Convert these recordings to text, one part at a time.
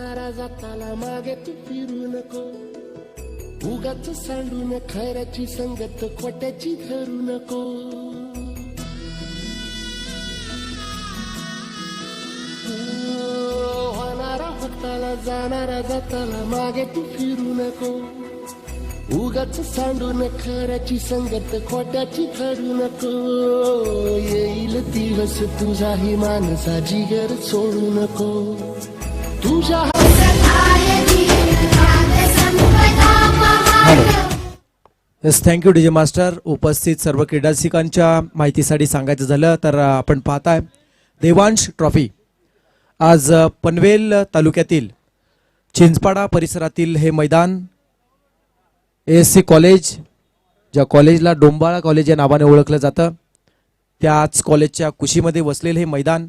जाणारा जाताला मागे तू फिरू नको, उगाच सांडून खैराची संगत खोट्याची धरू नको. होणारा होताला जाणारा जाताला मागे तू फिरू नको, उगाच सांडून खऱ्याची संगत खोट्याची धरू नको. येईल दिवस तुझाही माणसा जिगर सोडू नको, तुझ्या येस, थँक्यू डीजे मास्टर. उपस्थित सर्व क्रीडारसिकांच्या माहितीसाठी सांगायचं झालं तर आपण पाहताय देवांश ट्रॉफी आज पनवेल तालुक्यातील चिंचपाडा परिसरातील हे मैदान ASC कॉलेज, ज्या कॉलेजला डोंबाळा कॉलेज या नावाने ओळखलं जातं, त्याच कॉलेजच्या कुशीमध्ये वसलेले हे मैदान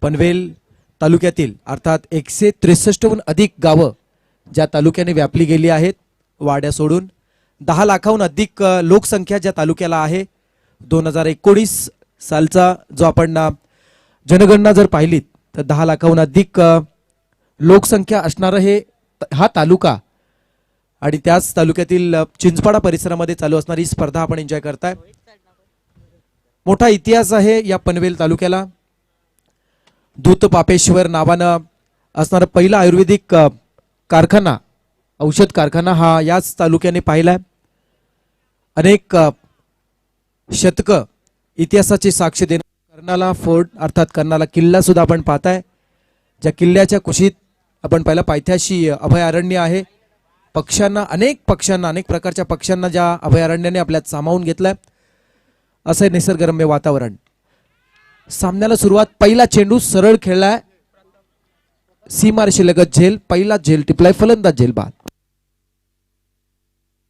पनवेल तालुक्यातील अर्थात 163हून अधिक गावं ज्या तालुक्याने व्यापली गेली आहेत वाड्या सोडून, 10 लाखाहून अधिक लोकसंख्या ज्या तालुक्याला आहे. 2019 सालचा जो आपण जनगणना जर पाहिलीत तर 10 लाखाहून अधिक लोकसंख्या असणारं हा तालुका आणि त्याच तालुक्यातील चिंचपाडा परिसरामध्ये चालू असणारी स्पर्धा आपण एन्जॉय करताय. मोठा इतिहास आहे या पनवेल तालुक्याला. दूत पापेश्वर नावानं असणारा पहिला आयुर्वेदिक कारखाना, औषध कारखाना हा याच तालुक्याने पाहिलाय. अनेक शतक इतिहासाची साक्ष देणारा कर्नाला फोर्ट अर्थात कर्नाला किल्ला सुद्धा आपण पाहताय, ज्या किल्ल्याच्या कुशीत आपण पाहिलं पायथ्याशी अभयारण्य आहे. पक्ष्यांना अनेक प्रकारच्या पक्ष्यांना ज्या अभयारण्याने आपल्यात सामावून घेतलंय असं निसर्गरम्य वातावरण. सामन्याला सुरुवात, पहिला चेंडू सरळ खेळलाय, सीमारेषे लगत झेल, पहिला झेल टिपलाय, फलंदाज झेल बाद.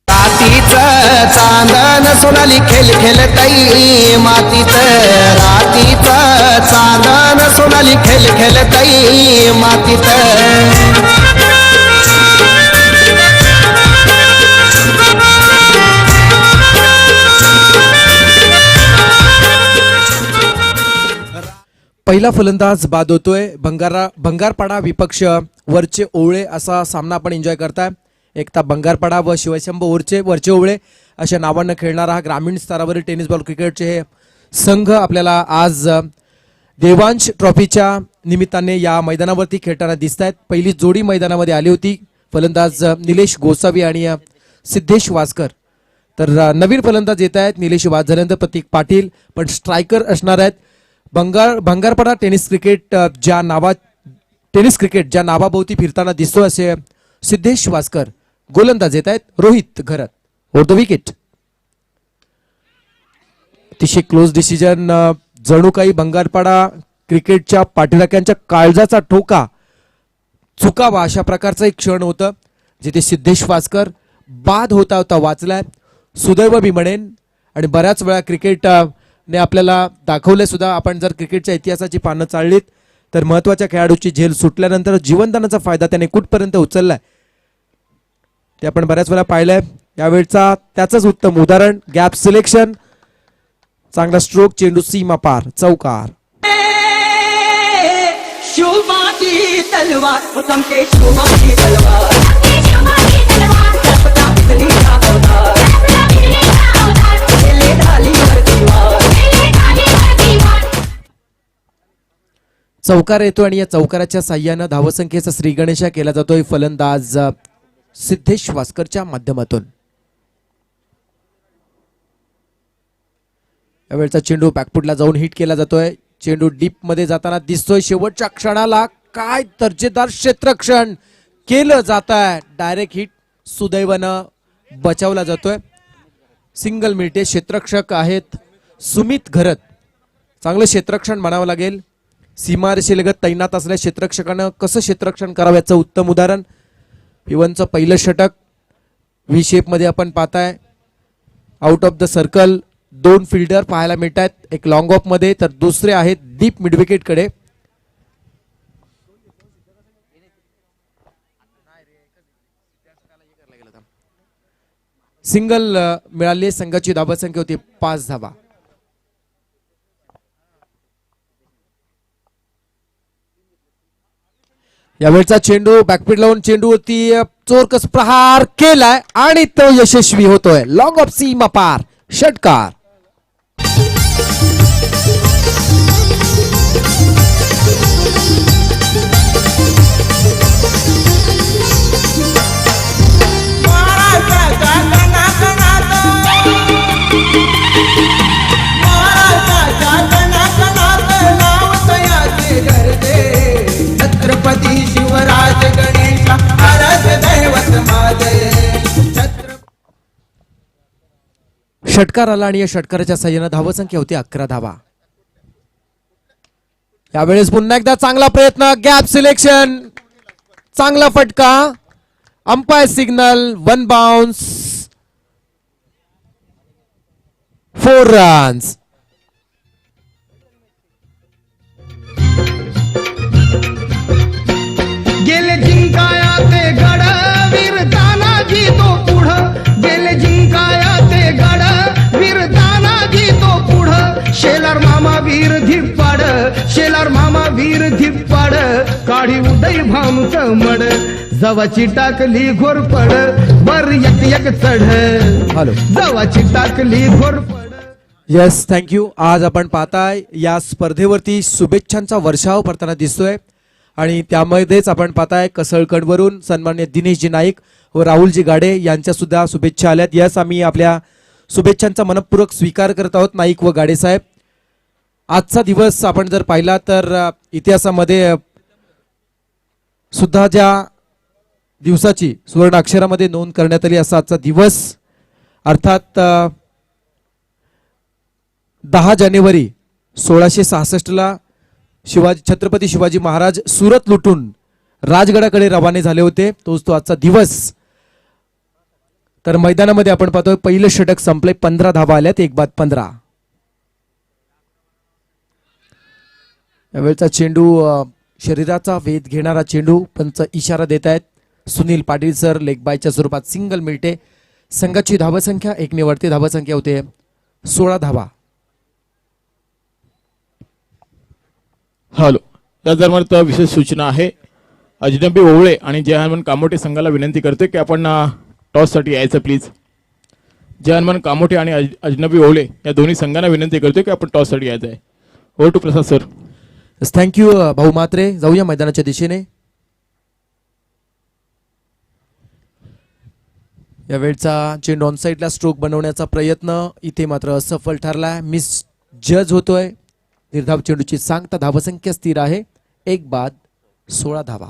रातीचं चांदण सोनाली खेळ खेळतई मातीचं, रातीचं चांदण सोनाली खेळ खेळतई मातीचं. पहिला फलंदाज बाद होतोय. भंगारपाडा विपक्ष वरचे ओवळे असा सामना आपण एन्जॉय करताय. एकता भंगारपाडा व शिवशंभ वरचे ओवळे अशा नावानं खेळणारा हा ग्रामीण स्तरावरील टेनिस बॉल क्रिकेटचे हे संघ आपल्याला आज देवांश ट्रॉफीच्या निमित्ताने या मैदानावरती खेळताना दिसत आहेत. पहिली जोडी मैदानामध्ये आली होती, फलंदाज निलेश गोसावी आणि सिद्धेश वासकर. तर नवीन फलंदाज येत आहेत, निलेश बाद झाल्यानंतर प्रतीक पाटील, पण स्ट्रायकर असणार आहेत. भंगारपाडा टेनिस क्रिकेट ज्या नावाभोवती फिरताना दिसतो असे सिद्धेश वासकर. गोलंदाज येत आहेत रोहित घरत ओर द विकेट. अतिशय क्लोज डिसिजन. जणू काही भंगारपाडा क्रिकेटच्या पाठीराख्यांच्या काळजाचा ठोका चुकावा अशा प्रकारचा एक क्षण होतं, जिथे सिद्धेश वासकर बाद होता वाचलाय. सुदैव मी म्हणेन, आणि बऱ्याच वेळा क्रिकेट ने आपल्याला दाखवले सुद्धा. आपण जर क्रिकेटच्या इतिहासाची पानं चाललीत तर महत्वाच्या खेळाडूची झेल सुटल्यानंतर जीवनदानाचा फायदा त्याने कुठपर्यंत उचललाय ते आपण बऱ्याच वेळा पाहिलंय. यावेळचा त्याचंच उत्तम उदाहरण. गॅप सिलेक्शन, चांगला स्ट्रोक, चेंडू सीमा पार, चौकार. चौकार येतो आणि या चौकाराच्या साह्यानं धावसंख्येचा श्रीगणेशा केला जातोय फलंदाज सिद्धेश वासकरच्या माध्यमातून. यावेळचा चेंडू बॅकफुटला जाऊन हिट केला जातोय. चेंडू डीप मध्ये जाताना दिसतोय. शेवटच्या क्षणाला काय दर्जेदार क्षेत्ररक्षण केलं जात आहे. डायरेक्ट हिट सुदैवानं बचावला जातोय. सिंगल मिनिटे. क्षेत्ररक्षक आहेत सुमित घरत. चांगलं क्षेत्ररक्षण म्हणावं लागेल. सीमारेषेलगत तैनात असलेल्या क्षेत्ररक्षकानं कसं क्षेत्ररक्षण करावं याचं उत्तम उदाहरण. पिवनचं पहिलं षटक व्ही शेप मध्ये आपण पाहताय. Out of the circle 2 fielder पाहायला मिळत आहेत, एक लॉंग ऑफ मध्ये तर दुसरे आहेत डीप मिडविकेट कडे. सिंगल मिळाली. संघाची धावसंख्या होती 5 धावा. यावेळचा चेंडू बॅकपीड लावून चेंडूवरती चोरकस प्रहार केलाय आणि तो यशस्वी होतोय. लॉंग ऑफ सीमा पार षटकार. छत्रपती शिवराज गणेशा आराध्य दैवत माझे. षटकार आला आणि या षटकाराच्या साह्यानं धावसंख्या होती 11 धावा. यावेळेस पुन्हा एकदा चांगला प्रयत्न, गॅप सिलेक्शन, चांगला फटका, अंपायर सिग्नल, 1 बाउन्स, 4 रन्स. गेले जिंकाया ते गड वीर तानाजी तो पुढं. गेले जिंकाया ते गड वीर तानाजी तो पुढं. शेलार मामा वीर धिप्पाड, शेलार मामा वीर धिप्पाड. काढी उदय भानुच मड, जवाची टाकली घोरपड. वर एक एक चढ, हॅलो. जवाची टाकली घोरपड. Yes, thank you. आज आपण पाहताय या स्पर्धेवरती शुभेच्छांचा वर्षाव पडताना दिसतोय आणि त्यामध्येच आपण पाहताय कसळकडवरून सन्मान्य दिनेशजी नाईक व राहुलजी गाडे यांच्या सुद्धा शुभेच्छा आल्यात. यस, आम्ही आपल्या शुभेच्छांचा मनपूर्वक स्वीकार करत आहोत नाईक व गाडे साहेब. आजचा दिवस आपण जर पाहिला तर इतिहासामध्ये सुद्धा ज्या दिवसाची सुवर्ण अक्षरामध्ये नोंद करण्यात आली असा आजचा दिवस, अर्थात 10 जानेवारी 1666 छत्रपती शिवाजी महाराज सुरत लुटून राजगडाकडे रवाने झाले होते. तोच तो आजचा दिवस. तर मैदानामध्ये आपण पाहतोय पहिलं षटक संपले, 15 धावा आल्यात, 1 बाद 15. यावेळचा चेंडू शरीराचा वेध घेणारा चेंडू, पंच इशारा देत आहेत. सुनील पाटील सर लेग बायच्या स्वरूपात सिंगल मिळते. संघाची धावसंख्या 1 ने वरती धावसंख्या होते 16 धावा. हॅलो. त्या दरम्यान विशेष सूचना आहे. अजनबी ओवळे आणि जय हनुमान कामोठे संघाला विनंती करते की आपण टॉस साठी यायचं प्लीज. जय हनुमान कामोठे आणि अजनबी ओवळे या दोन्ही संघांना विनंती करतो की आपण टॉस साठी यायचं आहे. Over to Prasad sir. Thank you भाऊ मात्रे. जाऊया मैदानाच्या दिशेने. यावेळचा चेंडू ऑन साईडला स्ट्रोक बनवण्याचा प्रयत्न इथे मात्र असफल ठरलाय. मिस जज होतोय. निर्धाव चेंडूची सांगता धावसंख्या स्थिर आहे, 1 बाद 16 धावा.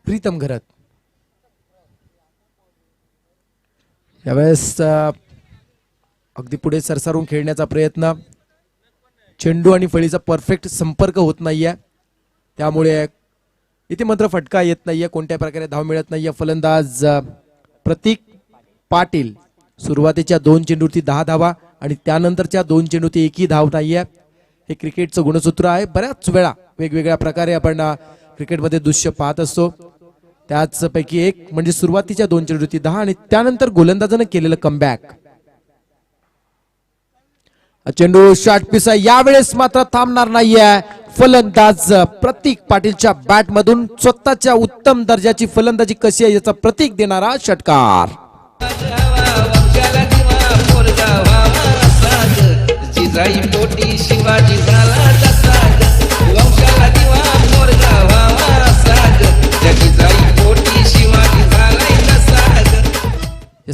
प्रीतम घरत यावेळेस अगदी पुढे सरसारून खेळण्याचा प्रयत्न. चेंडू आणि फळीचा परफेक्ट संपर्क होत नाहीये, त्यामुळे इथे मात्र फटका येत नाहीये. कोणत्या प्रकारे धाव मिळत नाहीये. फलंदाज प्रतीक पाटील सुरुवातीच्या 2 चेंडूवरती 10 धावा आणि त्यानंतरच्या 2 चेंडूवरती एकही धाव नाहीये. हे क्रिकेटचं गुणसूत्र आहे. बऱ्याच वेळा वेगवेगळ्या प्रकारे आपण क्रिकेटमध्ये दृश्य पाहत असतो. त्याचपैकी एक म्हणजे सुरुवातीच्या 2 चेंडूवरती 10 आणि त्यानंतर गोलंदाजानं केलेलं कमबॅक. चेंडू शॉर्ट पिच आहे. यावेळेस मात्र थांबणार नाहीये. फलंदाज प्रतीक पाटीलच्या बॅट मधून स्वतःच्या उत्तम दर्जाची फलंदाजी कशी आहे याचा प्रतीक देणारा षटकार.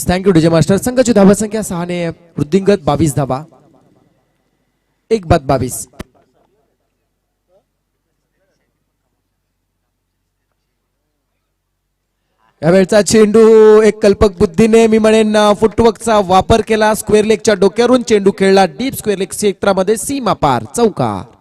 Thank you DJ master. संघाची धावसंख्या 6 ने वृद्धिंगत 22 धावा, 1 बाद 22. यावेळचा चेंडू एक कल्पक बुद्धीने मी म्हणेन फुटवर्कचा वापर केला. स्क्वेअर लेगच्या डोक्यावरून चेंडू खेळला डीप स्क्वेअर लेग क्षेत्रामध्ये सीमा पार चौकार.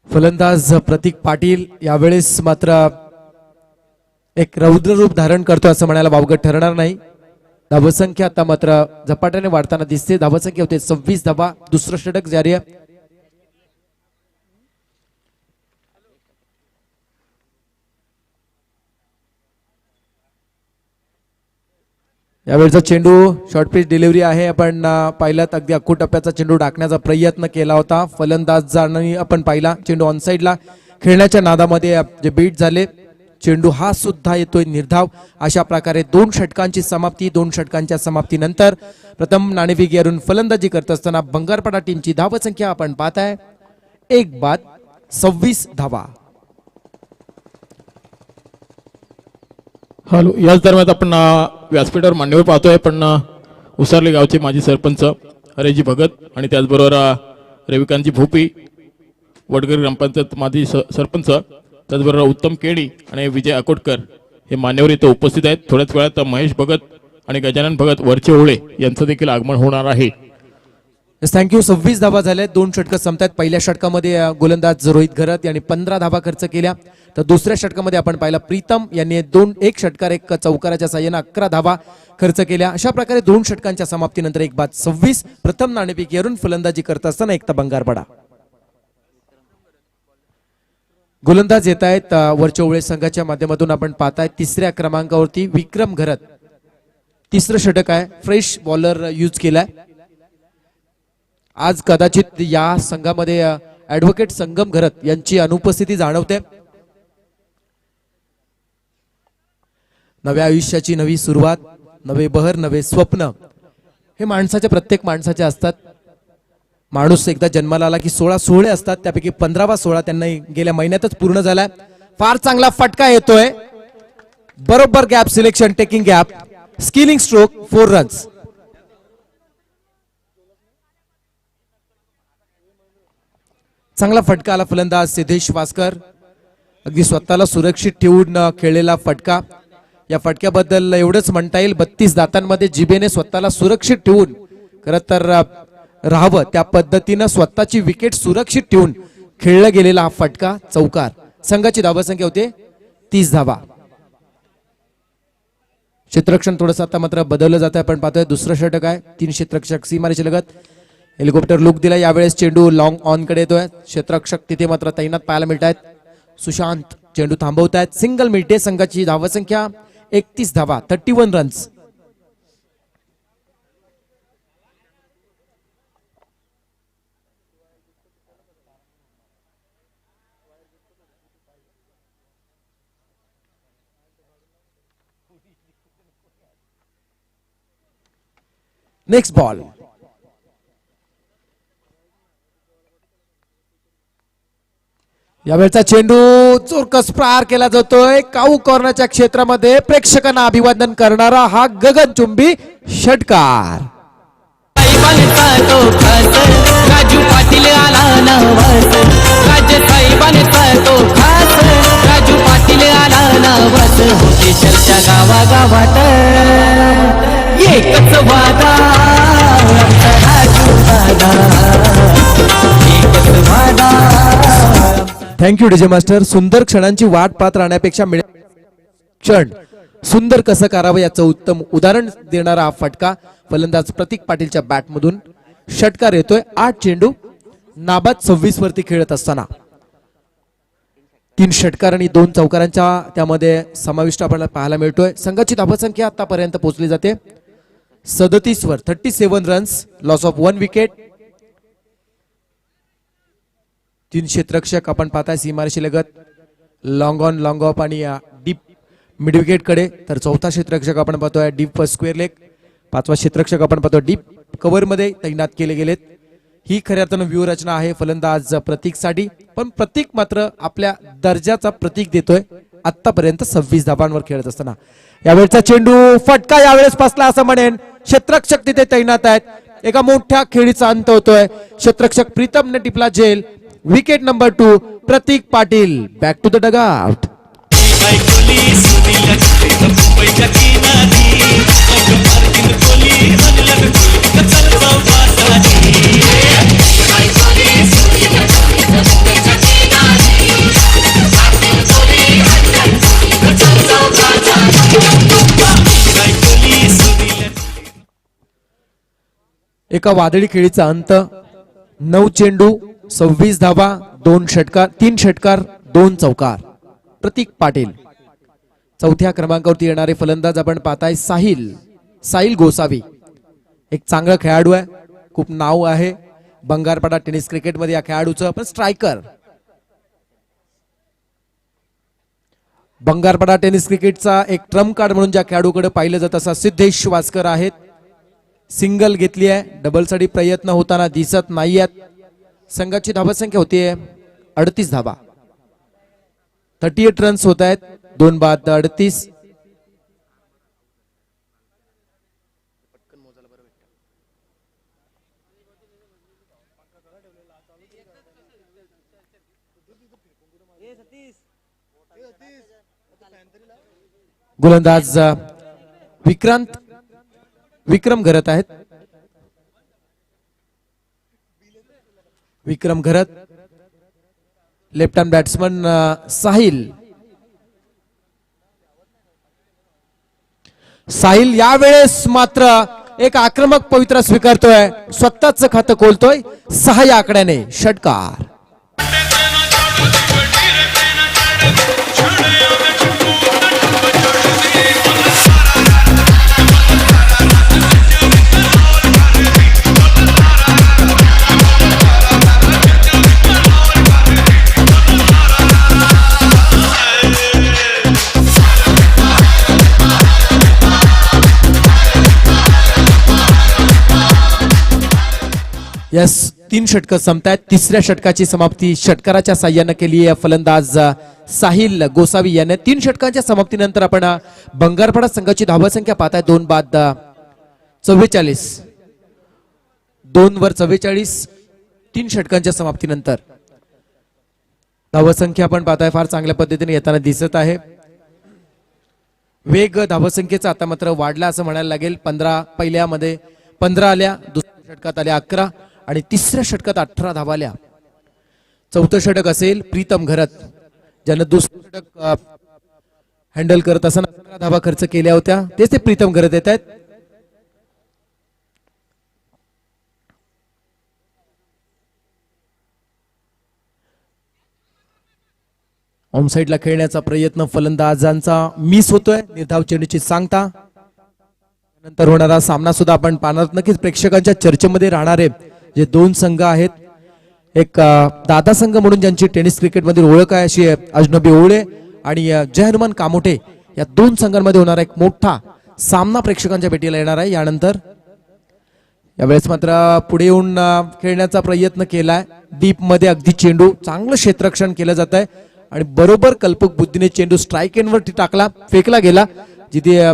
फलंदाज प्रतीक पाटील यावेळेस मात्र एक रौद्र रूप धारण करतो असं म्हणायला वावगं ठरणार नाही. धावसंख्या आता मात्र झपाट्याने वाढताना दिसते. धावसंख्या होते 26 धावा. दुसरं षटक जारी आहे. यावेळेचा चेंडू शॉर्ट पिच डिलिव्हरी आहे. आपण पाहिलं अगदी अक्कू टप्प्याचा चेंडू टाकण्याचा प्रयत्न केला होता. फलंदाज जाणं आपण पाहिला. चेंडू ऑन साईडला खेळण्याच्या नादामध्ये जे बीट झाले. चेंडू हा सुद्धा येतोय निर्धाव. अशा प्रकारे 2 षटकांची समाप्ती. 2 षटकांच्या समाप्तीनंतर प्रथम नाणेफेक यारून फलंदाजी करत असताना बंगारपाडा टीमची धावसंख्या आपण पाहताय 1 बाद 26 धावा. हॅलो, याच दरम्यान आपण व्यासपीठावर मान्यवर पाहतोय. पण उसारले गावचे माजी सरपंच हरेजी भगत आणि त्याचबरोबर रविकांतजी भोपी, वडगर ग्रामपंचायत माजी सरपंच, त्याचबरोबर उत्तम केडी आणि विजय अकोटकर हे मान्यवर इथे उपस्थित आहेत. थोड्याच वेळात महेश भगत आणि गजानन भगत वरचे ओळे यांचं देखील आगमन होणार आहे. थँक्यू. 26 धावा झाल्या. 2 षटकं संपतात. पहिल्या षटकामध्ये गोलंदाज रोहित घरत यांनी 15 धावा खर्च केल्या. तर दुसऱ्या षटकामध्ये आपण पाहिला प्रीतम यांनी 1 षटकार 1 चौकाराच्या साह्याने 11 धावा खर्च केल्या. अशा प्रकारे 2 षटकांच्या समाप्तीनंतर 1 बाद 26. प्रथम नाणेफेक यारून फलंदाजी करत असताना एकता बंगारपाडा. गोलंदाज येत आहेत वरच्या ओळे संघाच्या माध्यमातून. आपण पाहताय 3ऱ्या क्रमांकावरती विक्रम घरत. 3रं षटक आहे. फ्रेश बॉलर यूज केलाय. आज कदाचित या संघामध्ये ऍडव्होकेट संगम घरत यांची अनुपस्थिती जाणवते. नव्या आयुष्याची नवी सुरुवात, नवे बहर, नवे स्वप्न हे प्रत्येक माणसाचे असतात. माणूस एकदा जन्माला आला की 16 सोहळे असतात. त्यापैकी 15वा सोहळा त्यांना गेल्या महिन्यातच पूर्ण झालाय. फार चांगला फटका येतोय. बरोबर gap selection, taking gap, skilling stroke, 4 runs. चांगला फटका आला. फलंदाज सिद्धेश वास्कर अगदी स्वतःला सुरक्षित ठेवून खेळलेला फटका. या फटक्याबद्दल एवढंच म्हणता येईल, 32 दातांमध्ये जिबेने स्वतःला सुरक्षित ठेवून खरं तर राहावं त्या पद्धतीनं स्वतःची विकेट सुरक्षित ठेवून खेळला गेलेला हा फटका चौकार. संघाची धावसंख्या होते 30 धावा. क्षेत्ररक्षण थोडंसं आता मात्र बदललं जात आहे. आपण पाहतोय दुसरं षटक आहे. 3 क्षेत्ररक्षक सीमारेषे लगत हेलिकॉप्टर लुक दिला. यावेळेस चेंडू लॉंग ऑन कडे येतोय. क्षेत्ररक्षक तिथे मात्र तैनात पाहायला मिळत आहेत. सुशांत चेंडू थांबवतायत. सिंगल मिळते. संघाची धावसंख्या 31 धावा, 31 रन्स. Next ball. यावेळचा चेंडू चोरकस प्रहार केला जातोय. काऊ कॉर्नरच्या क्षेत्रामध्ये प्रेक्षकांना अभिवादन करणारा हा गगनचुंबी षटकार. राजू पाटील आला नवस. राजू पाटील आला नवस. होते चर्चा गावागावात एकच वादा. राजू दादा एकच वादा. Thank you DJ master. सुंदर क्षणांची वाट पाहत राहण्यापेक्षा क्षण सुंदर कसं करावं याचं उत्तम उदाहरण देणारा हा फटका फलंदाज प्रतीक पाटीलच्या बॅटमधून षटकार येतोय. 8 चेंडू नाबाद 26 वरती खेळत असताना 3 षटकार आणि 2 चौकारांच्या त्यामध्ये समाविष्ट आपल्याला पाहायला मिळतोय. संघाची धावसंख्या आतापर्यंत पोहोचली जाते 37 वर. 37 रन्स. Loss of 1 wicket. 3 क्षेत्ररक्षक आपण पाहताय सीमारेषे लगत. लॉंग ऑन, लॉंग ऑफ आणि डीप मिड विकेट कडे. तर 4था क्षेत्ररक्षक आपण पाहतोय डीप स्क्वेअर लेग. 5वा क्षेत्ररक्षक आपण पाहतोय डीप कव्हर मध्ये तैनात केले गेलेत. ही खऱ्या अर्थानं व्यूहरचना आहे फलंदाज प्रतीकसाठी. पण प्रतीक मात्र आपल्या दर्जाचा प्रतीक देतोय आतापर्यंत 26 धावांवर खेळत असताना. यावेळचा चेंडू फटका यावेळेस बसला असं म्हणेन. क्षेत्ररक्षक तिथे तैनात आहेत. एका मोठ्या खेळीचा अंत होतोय. क्षेत्ररक्षक प्रीतमने टिपला झेल. Wicket number 2 Pratik Patil. Back to the dugout. एका वादळी खेळीचा अंत 9 चेंडू 26 धावा 2 षटकार 3 षटकार 2 चौकार. प्रतीक पाटील चौथ्या क्रमांकावरती येणारे फलंदाज आपण पाहताय साहिल गोसावी. एक चांगला खेळाडू आहे, खूप नाव आहे बंगारपाडा टेनिस क्रिकेटमध्ये या खेळाडूचं. पण स्ट्रायकर बंगारपाडा टेनिस क्रिकेटचा एक ट्रम्प कार्ड म्हणून ज्या खेळाडूकडे पाहिलं जात असा सिद्धेश वासकर आहेत. सिंगल घेतली आहे, डबलसाठी प्रयत्न होताना दिसत नाहीयेत. संघाची धावसंख्या होतीये 38 धावा. 38 रन्स होत आहेत. 2 बाद 38. गोलंदाज विक्रम घरत आहेत. विक्रम घरत लेफ्ट हँड बॅट्समन साहिल यावेळेस मात्र एक आक्रमक पवित्रा स्वीकारतोय, स्वतःच खातं खोलतोय 6 या आकड्याने. षटकार. यस 3 षटक संपतायत. तिसऱ्या षटकाची समाप्ती षटकाराच्या साह्यानं केली आहे फलंदाज साहिल गोसावी याने. 3 षटकांच्या समाप्तीनंतर आपण बंगारपाडा संघाची धावसंख्या पाहताय 2 बाद 44. 2 वर 44. 3 षटकांच्या समाप्तीनंतर धावसंख्या आपण पाहताय फार चांगल्या पद्धतीने येताना दिसत आहे. वेग धावसंख्येचा आता मात्र वाढला असं म्हणायला लागेल. 15 पहिल्यामध्ये 15 आल्या, दुसऱ्या षटकात आल्या 11 आणि तिसऱ्या षटकात 18 धावा आल्या. चौथं षटक असेल प्रीतम घरत, ज्यानं दुसरं षटक हँडल करत असताना 15 धावा खर्च केल्या होत्या. तेच ते प्रीतम घरत येत आहेत. ऑनसाइडला खेळण्याचा प्रयत्न फलंदाजांचा मिस होतोय. निर्धाव चेंडूची सांगता. नंतर होणारा सामना सुद्धा आपण पाहणार. नक्कीच प्रेक्षकांच्या चर्चेमध्ये राहणारे जे 2 संघ आहेत, एक दादा संघ म्हणून ज्यांची टेनिस क्रिकेटमधील ओळख आहे अशी अजनबी ओवळे आणि जय हनुमान कामोठे, या 2 संघांमध्ये होणारा एक मोठा सामना प्रेक्षकांच्या भेटीला येणार आहे. यानंतर यावेळेस मात्र पुढे येऊन खेळण्याचा प्रयत्न केलाय. डीप मध्ये अगदी चेंडू चांगलं क्षेत्ररक्षण केलं जात आहे आणि बरोबर कल्पक बुद्धीने चेंडू स्ट्राईक एंडवरती टाकला, फेकला गेला, जिथे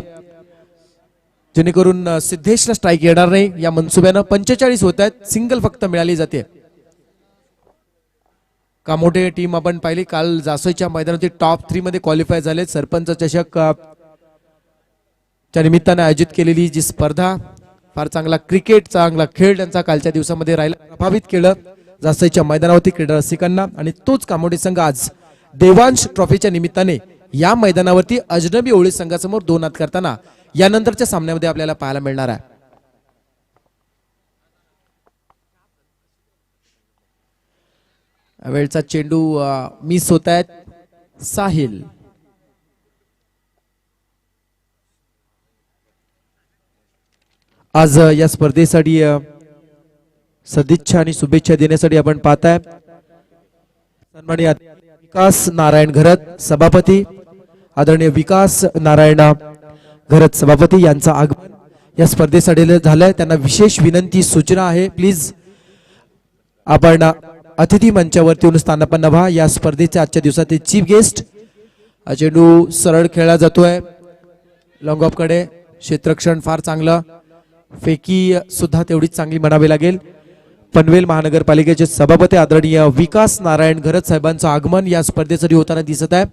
जेणेकरून सिद्धेशला स्ट्राईक येणार नाही. या मनसुब्यानं 45 होत आहेत. सिंगल फक्त मिळाली जाते. कामोठे टीम आपण पाहिली काल जासोईच्या मैदानावरती टॉप 3 मध्ये क्वालिफाय झाले. सरपंच चषक च्या निमित्ताने आयोजित केलेली जी स्पर्धा, फार चांगला क्रिकेट, चांगला खेळ त्यांचा कालच्या दिवसामध्ये राहिला, प्रभावित केलं जासोईच्या मैदानावरती क्रीडा रसिकांना. आणि तोच कामोठे संघ आज देवांश ट्रॉफीच्या निमित्ताने या मैदानावरती अजनबी ओवळी संघासमोर 2 हात करताना यानंतरच्या सामन्यामध्ये आपल्याला पाहायला मिळणार आहे. वेळचा चेंडू मिस होत आहेत. साहिल आज या स्पर्धेसाठी सदिच्छा आणि शुभेच्छा देण्यासाठी आपण पाहताय सन्माननीय विकास नारायण घरत सभापती, आदरणीय विकास नारायण घरत सभापती यांचा आगमन या स्पर्धेसाठी झालंय. त्यांना विशेष विनंती सूचना आहे, प्लीज आपण अतिथी मंचावरती येऊन स्थानापन्न व्हा. या स्पर्धेच्या आजच्या दिवसातील चीफ गेस्ट. चेंडू सरळ खेळला जातोय लॉंग ऑफ कडे. क्षेत्ररक्षण फार चांगलं, फेकी सुद्धा तेवढीच चांगली म्हणावी लागेल. पनवेल महानगरपालिकेचे सभापती आदरणीय विकास नारायण घरत साहेबांचं आगमन या स्पर्धेसाठी होताना दिसत आहे.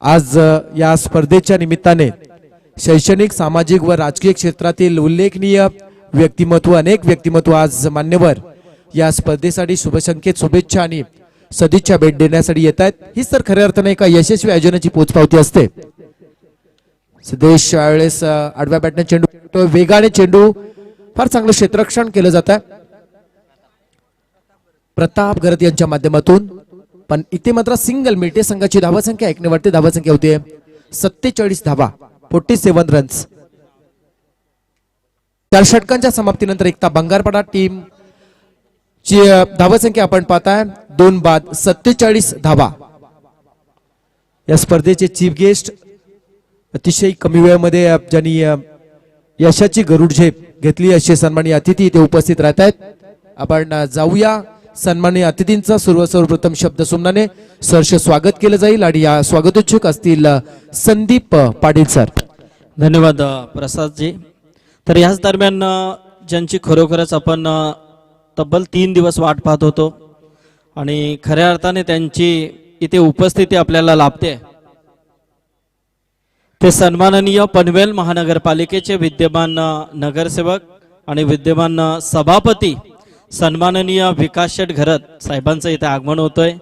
आज या स्पर्धेच्या निमित्ताने शैक्षणिक, सामाजिक व राजकीय क्षेत्रातील उल्लेखनीय व्यक्तिमत्व, अनेक व्यक्तिमत्व आज मान्यवर या स्पर्धेसाठी शुभसंकेत, शुभेच्छा आणि सदिच्छा भेट देण्यासाठी येत आहेत. हीच तर खऱ्या अर्थाने एका यशस्वी आयोजनाची पोचपावती असते. सिद्धेश यावेळेस आडव्या बॅटने चेंडू वेगाने चेंडू फार चांगलं क्षेत्ररक्षण केलं जात आहे प्रताप गरत यांच्या माध्यमातून. पण इथे मात्र सिंगल मिळते. संघाची धावासंख्या 1 ने वाढते. धावासंख्या होते 47 धावा, 47 रन्स. 4 षटकांच्या समाप्तीनंतर एकता बंगारपाडा टीम ची धावासंख्या आपण पाहताय 2 बाद 47 धावा. या स्पर्धेचे चीफ गेस्ट अतिशय कमी वेळामध्ये ज्यांनी यशाची गरुड झेप घेतली असे सन्माननीय अतिथी इथे उपस्थित राहत आहेत. आपण जाऊया सन्माननीय अतिथींचा सर्वप्रथम शब्द सुमनाने सहर्ष स्वागत केलं जाईल आणि या स्वागतोत्सुक असतील संदीप पाटील सर. धन्यवाद प्रसादजी. तर याच दरम्यान ज्यांची खरोखरच आपण तब्बल 3 दिवस वाट पाहत होतो आणि खऱ्या अर्थाने त्यांची इथे उपस्थिती आपल्याला लाभते, ते सन्माननीय पनवेल महानगरपालिकेचे विद्यमान नगरसेवक आणि विद्यमान सभापती सन्माननीय विकास शेठ घरत साहेबांचं इथे आगमन होतोय.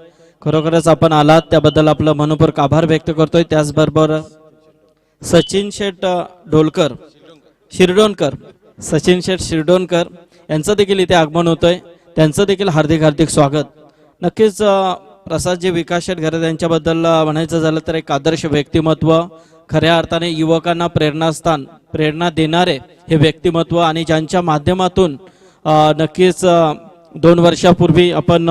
खरोखरच आपण आलात त्याबद्दल आपलं मनपूर्वक आभार व्यक्त करतोय. त्याचबरोबर सचिन शेठ शिरडोणकर सचिन शेठ शिरडोणकर यांचं देखील इथे आगमन होतोय. त्यांचं देखील हार्दिक हार्दिक स्वागत. नक्कीच प्रसादजी विकास शेठ घरत यांच्याबद्दल म्हणायचं झालं तर एक आदर्श व्यक्तिमत्व, खऱ्या अर्थाने युवकांना प्रेरणा देणारे हे व्यक्तिमत्व आणि ज्यांच्या माध्यमातून नक्कीच 2 वर्षापूर्वी आपण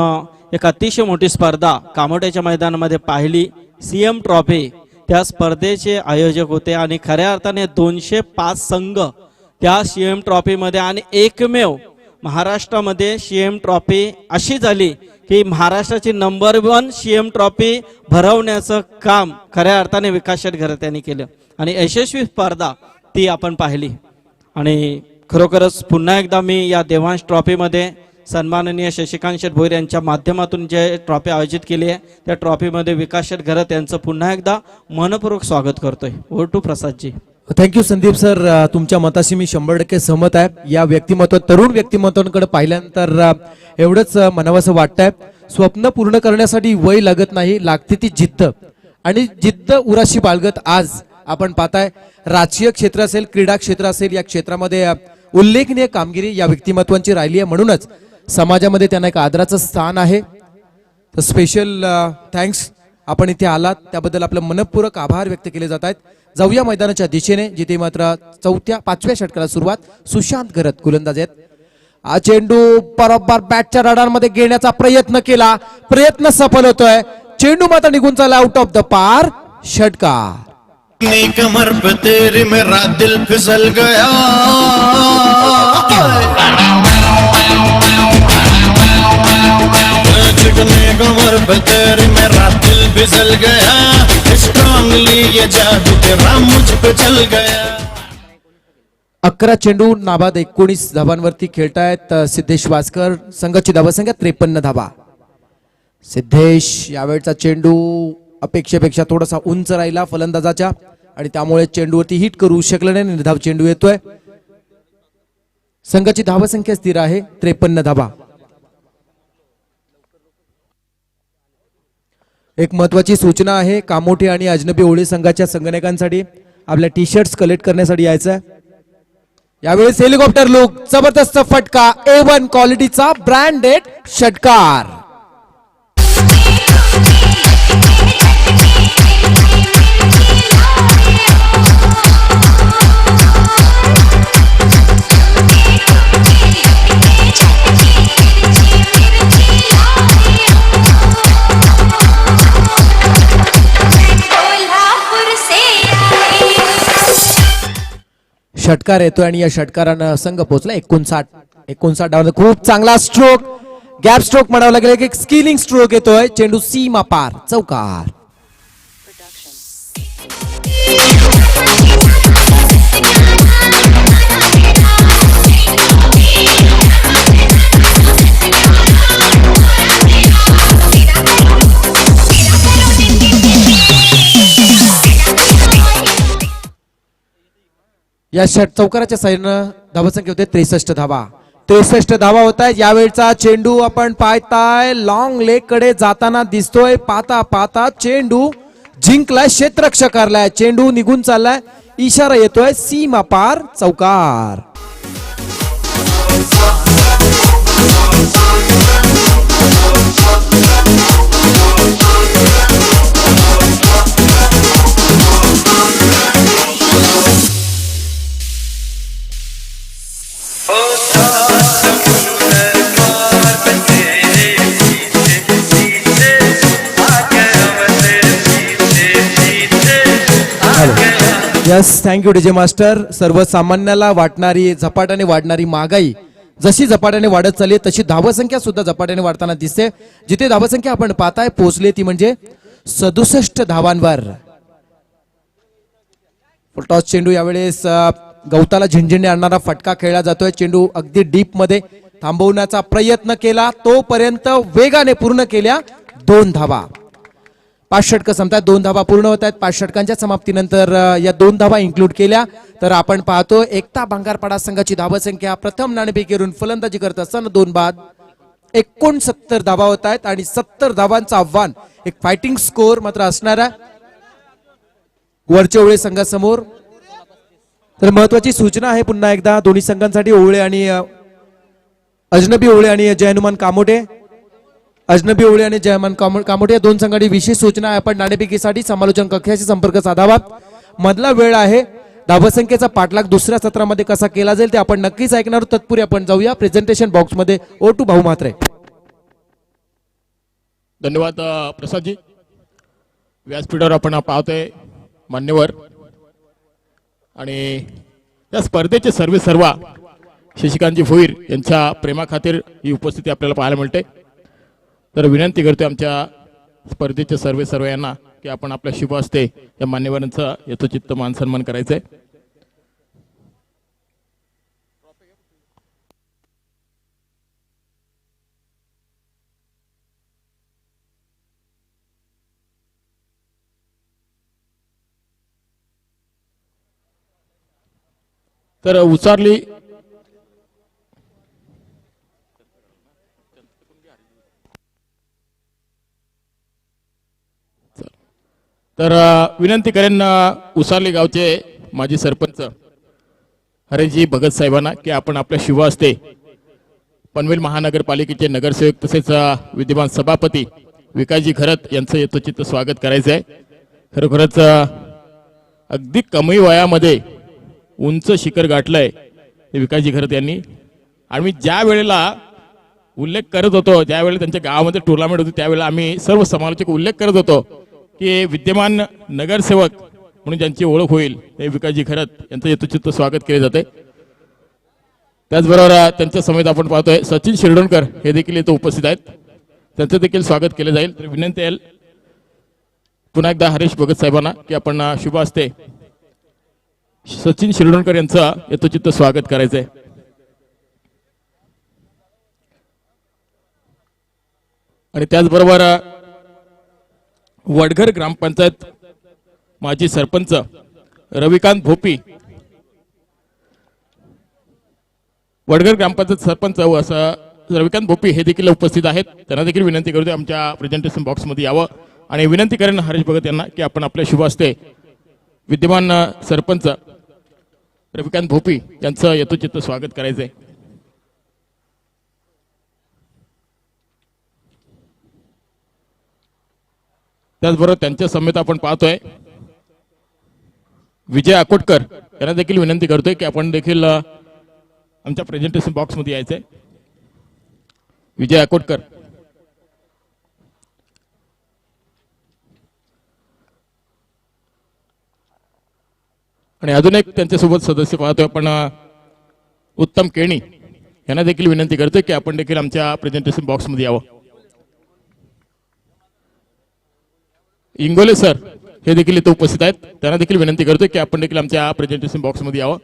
एक अतिशय मोठी स्पर्धा कामोट्याच्या मैदानामध्ये पाहिली. CM ट्रॉफी त्या स्पर्धेचे आयोजक होते आणि खऱ्या अर्थाने 205 संघ त्या CM ट्रॉफीमध्ये आणि एकमेव महाराष्ट्रामध्ये CM ट्रॉफी अशी झाली की महाराष्ट्राची नंबर 1 CM ट्रॉफी भरवण्याचं काम खऱ्या अर्थाने विकास शेठ घरत यांनी केलं आणि यशस्वी स्पर्धा ती आपण पाहिली. आणि खरोखरच पुन्हा एकदा मी या देवांश ट्रॉफीमध्ये सन्माननीय शशिकांत शेठ भोईर यांच्या माध्यमातून जे ट्रॉफी आयोजित केली आहे त्या ट्रॉफीमध्ये विकास शेठ घरत यांचं पुन्हा एकदा मनपूर्वक स्वागत करतोय. ओव्हर टू प्रसादजी. Thank you Sandeep sir. तुमच्या मताशी मी 100% सहमत आहे. या तरुण व्यक्तिमत्वांकडे पाहिल्यानंतर एवढंच म्हणावंसं वाटतंय, स्वप्न पूर्ण करण्यासाठी वय लागत नाही, लागते ती जिद्द. आणि जिद्द उराशी बाळगत आज आपण पाहताय राजकीय क्षेत्र असेल, क्रीडा क्षेत्र असेल, या क्षेत्रामध्ये उल्लेखनीय कामगिरी या व्यक्तिमत्वांची राहिली आहे. म्हणूनच समाजामध्ये त्यांना एक आदराचं स्थान आहे. तर स्पेशल थँक्स. आपण इथे आलात त्याबद्दल आपलं मनपूर्वक आभार व्यक्त केले जात आहेत. जाऊया मैदानाच्या दिशेने, जिथे मात्र 5व्या षटकाला सुरुवात. सुशांत घरत गोलंदाज आहेत. हा चेंडू बरोबर बॅटच्या रडारमध्ये घेण्याचा प्रयत्न केला, प्रयत्न सफल होतोय. चेंडू मात्र निघून चालला आउट ऑफ द पार. षटकार. कमर पे तेरी मेरा दिल फिसल गया. चिकनी कमर पे तेरी मेरा दिल फिसल गया. स्ट्रांगली ये जादू तेरा मुझ पे चल गया. 11 चेंडू नाबाद 19 धावांवरती खेळतायत सिद्धेश वासकर. संघाची धावासंख्या 53 धावा. सिद्धेश यावेळचा चेंडू अपेक्षेपेक्षा थोडासा उंच राहिला फलंदाजाच्या आणि त्यामुळे चेंडूवरती हिट करू शकलं नाही. निर्धाव चेंडू येतोय. संघाची धावसंख्या स्थिर आहे 53 धावा. एक महत्वाची सूचना आहे, कामोठे आणि अजनबी ओळे संघाच्या संगणकांसाठी आपल्या टी-शर्ट्स कलेक्ट करण्यासाठी यायचं आहे. यावेळेस हेलिकॉप्टर लुक, जबरदस्त फटका, A1 क्वालिटीचा ब्रँडेड षटकार. षटकार येतोय आणि या षटकारानं संघ पोहोचला 59 डावांचा खूप चांगला स्ट्रोक, गॅप स्ट्रोक म्हणावं लागेल. एक स्किलिंग स्ट्रोक येतोय. चेंडू सीमा पार, चौकार. या चौकाराच्या साईडनं धावसंख्या होते 63 धावा. 63 धावा होत आहेत. यावेळचा चेंडू आपण पाहताय लॉंग लेग कडे जाताना दिसतोय. पाहता पाहता चेंडू जिंकलाय, क्षेत्ररक्षकाला चेंडू निघून चाललाय. इशारा येतोय सीमा पार चौकार. Yes, thank you DJ master. सर्वसामान्याला वाटणारी झपाट्याने वाढणारी महागाई जशी झपाट्याने वाढत चालली तशी धावसंख्या सुद्धा झपाट्याने वाढताना दिसते. जिथे धावसंख्या आपण पाहताय पोहोचली ती म्हणजे 67 धावांवर. टॉस चेंडू यावेळेस गवताला झिंझिंडे आणणारा फटका खेळला जातोय. चेंडू अगदी डीप मध्ये थांबवण्याचा प्रयत्न केला, तोपर्यंत वेगाने पूर्ण केल्या 2 धावा. 5 षटकं संपतात, 2 धावा पूर्ण होत आहेत. 5 षटकांच्या समाप्तीनंतर या 2 धावा इन्क्लूड केल्या तर आपण पाहतो एकता भांगारपाडा संघाची धावसंख्या प्रथम नाणेफेकीवरून फलंदाजी करत असताना 2 बाद 69 धावा होत आहेत आणि 70 धावांचं आव्हान, एक फायटिंग स्कोर मात्र असणारा वरच्या ओळे संघासमोर. तर महत्वाची सूचना आहे पुन्हा एकदा दोन्ही संघांसाठी, ओवळे आणि अजनबी ओवळे आणि जय हनुमान कामोटे. अजनबी ओवळे आणि जय हनुमान कामोटे या 2 संघांची विशेष सूचना आहे. आपण नाणेफेकीसाठी समालोचन कक्षाशी संपर्क साधावा. मधला वेळ आहे. धावसंख्येचा पाठलाग दुसऱ्या सत्रामध्ये कसा केला जाईल ते आपण नक्कीच ऐकणार आहोत. तत्पूर्वी आपण जाऊया प्रेझेंटेशन बॉक्स मध्ये. O2 भाऊ म्हात्रे. धन्यवाद प्रसादजी. व्यासपीठावर आपण पाहतोय मान्यवर आणि या स्पर्धेचे सर्वा शशिकांतजी भोईर यांच्या प्रेमाखातीर ही उपस्थिती आपल्याला पाहायला मिळते. तर विनंती करतोय आमच्या स्पर्धेचे सर्व यांना की आपण आपल्या शुभ हस्ते या मान्यवरांचा यथोचित्त मान सन्मान करायचंय. तर उचारली तर विनंती करेन उसारली गावचे माजी सरपंच हरेजी भगत साहेबांना की आपण आपल्या शुभ हस्ते पनवेल महानगरपालिकेचे नगरसेवक तसेच विद्यमान सभापती विकासजी खरत यांचं यथोचित स्वागत करायचं आहे. खरोखरच अगदी कमी वयामध्ये उंच शिखर गाठलंय हे विकासजी खरत यांनी. आणि मी ज्या वेळेला उल्लेख करत होतो, ज्यावेळेला त्यांच्या गावामध्ये टुर्नामेंट होती त्यावेळेला आम्ही सर्व समालोचक उल्लेख करत होतो की विद्यमान नगरसेवक म्हणून ज्यांची ओळख होईल ते विकासजी खरत यांचं यथोचित स्वागत केले जाते. त्याचबरोबर त्यांच्या समेत आपण पाहतोय सचिन शिरडोणकर हे देखील इथे उपस्थित आहेत, त्यांचं देखील स्वागत केले जाईल. तर विनंती आहे पुन्हा एकदा हरीश भगत साहेबांना की आपण शुभ हस्ते सचिन शिरडोणकर यांचं यथोचित स्वागत करायचंय. आणि त्याचबरोबर वडघर ग्रामपंचायत माजी सरपंच रविकांत भोपी, वडघर ग्रामपंचायत सरपंच रविकांत भोपी हे देखील उपस्थित आहेत. त्यांना देखील विनंती करतोय आमच्या प्रेझेंटेशन बॉक्समध्ये यावं. आणि विनंती करेन हरीश भगत यांना की आपण आपल्या शुभ हस्ते विद्यमान सरपंच रविकांत भोपी यांचं यथोचित स्वागत करायचंय. त्याचबरोबर त्यांच्या समेत आपण पाहतोय विजय अकोटकर यांना देखील विनंती करतोय की आपण देखील आमच्या प्रेझेंटेशन बॉक्स मध्ये यायचंय. विजय अकोटकर. आणि अजून एक त्यांच्यासोबत सदस्य पाहतोय आपण उत्तम केणी यांना देखील विनंती करतोय की आपण देखील आमच्या प्रेझेंटेशन बॉक्स मध्ये यावं. इंगोले सर हे देखील इथे उपस्थित आहेत, त्यांना देखील विनंती करतोय की आपण देखील आमच्या प्रेझेंटेशन बॉक्स मध्ये यावं.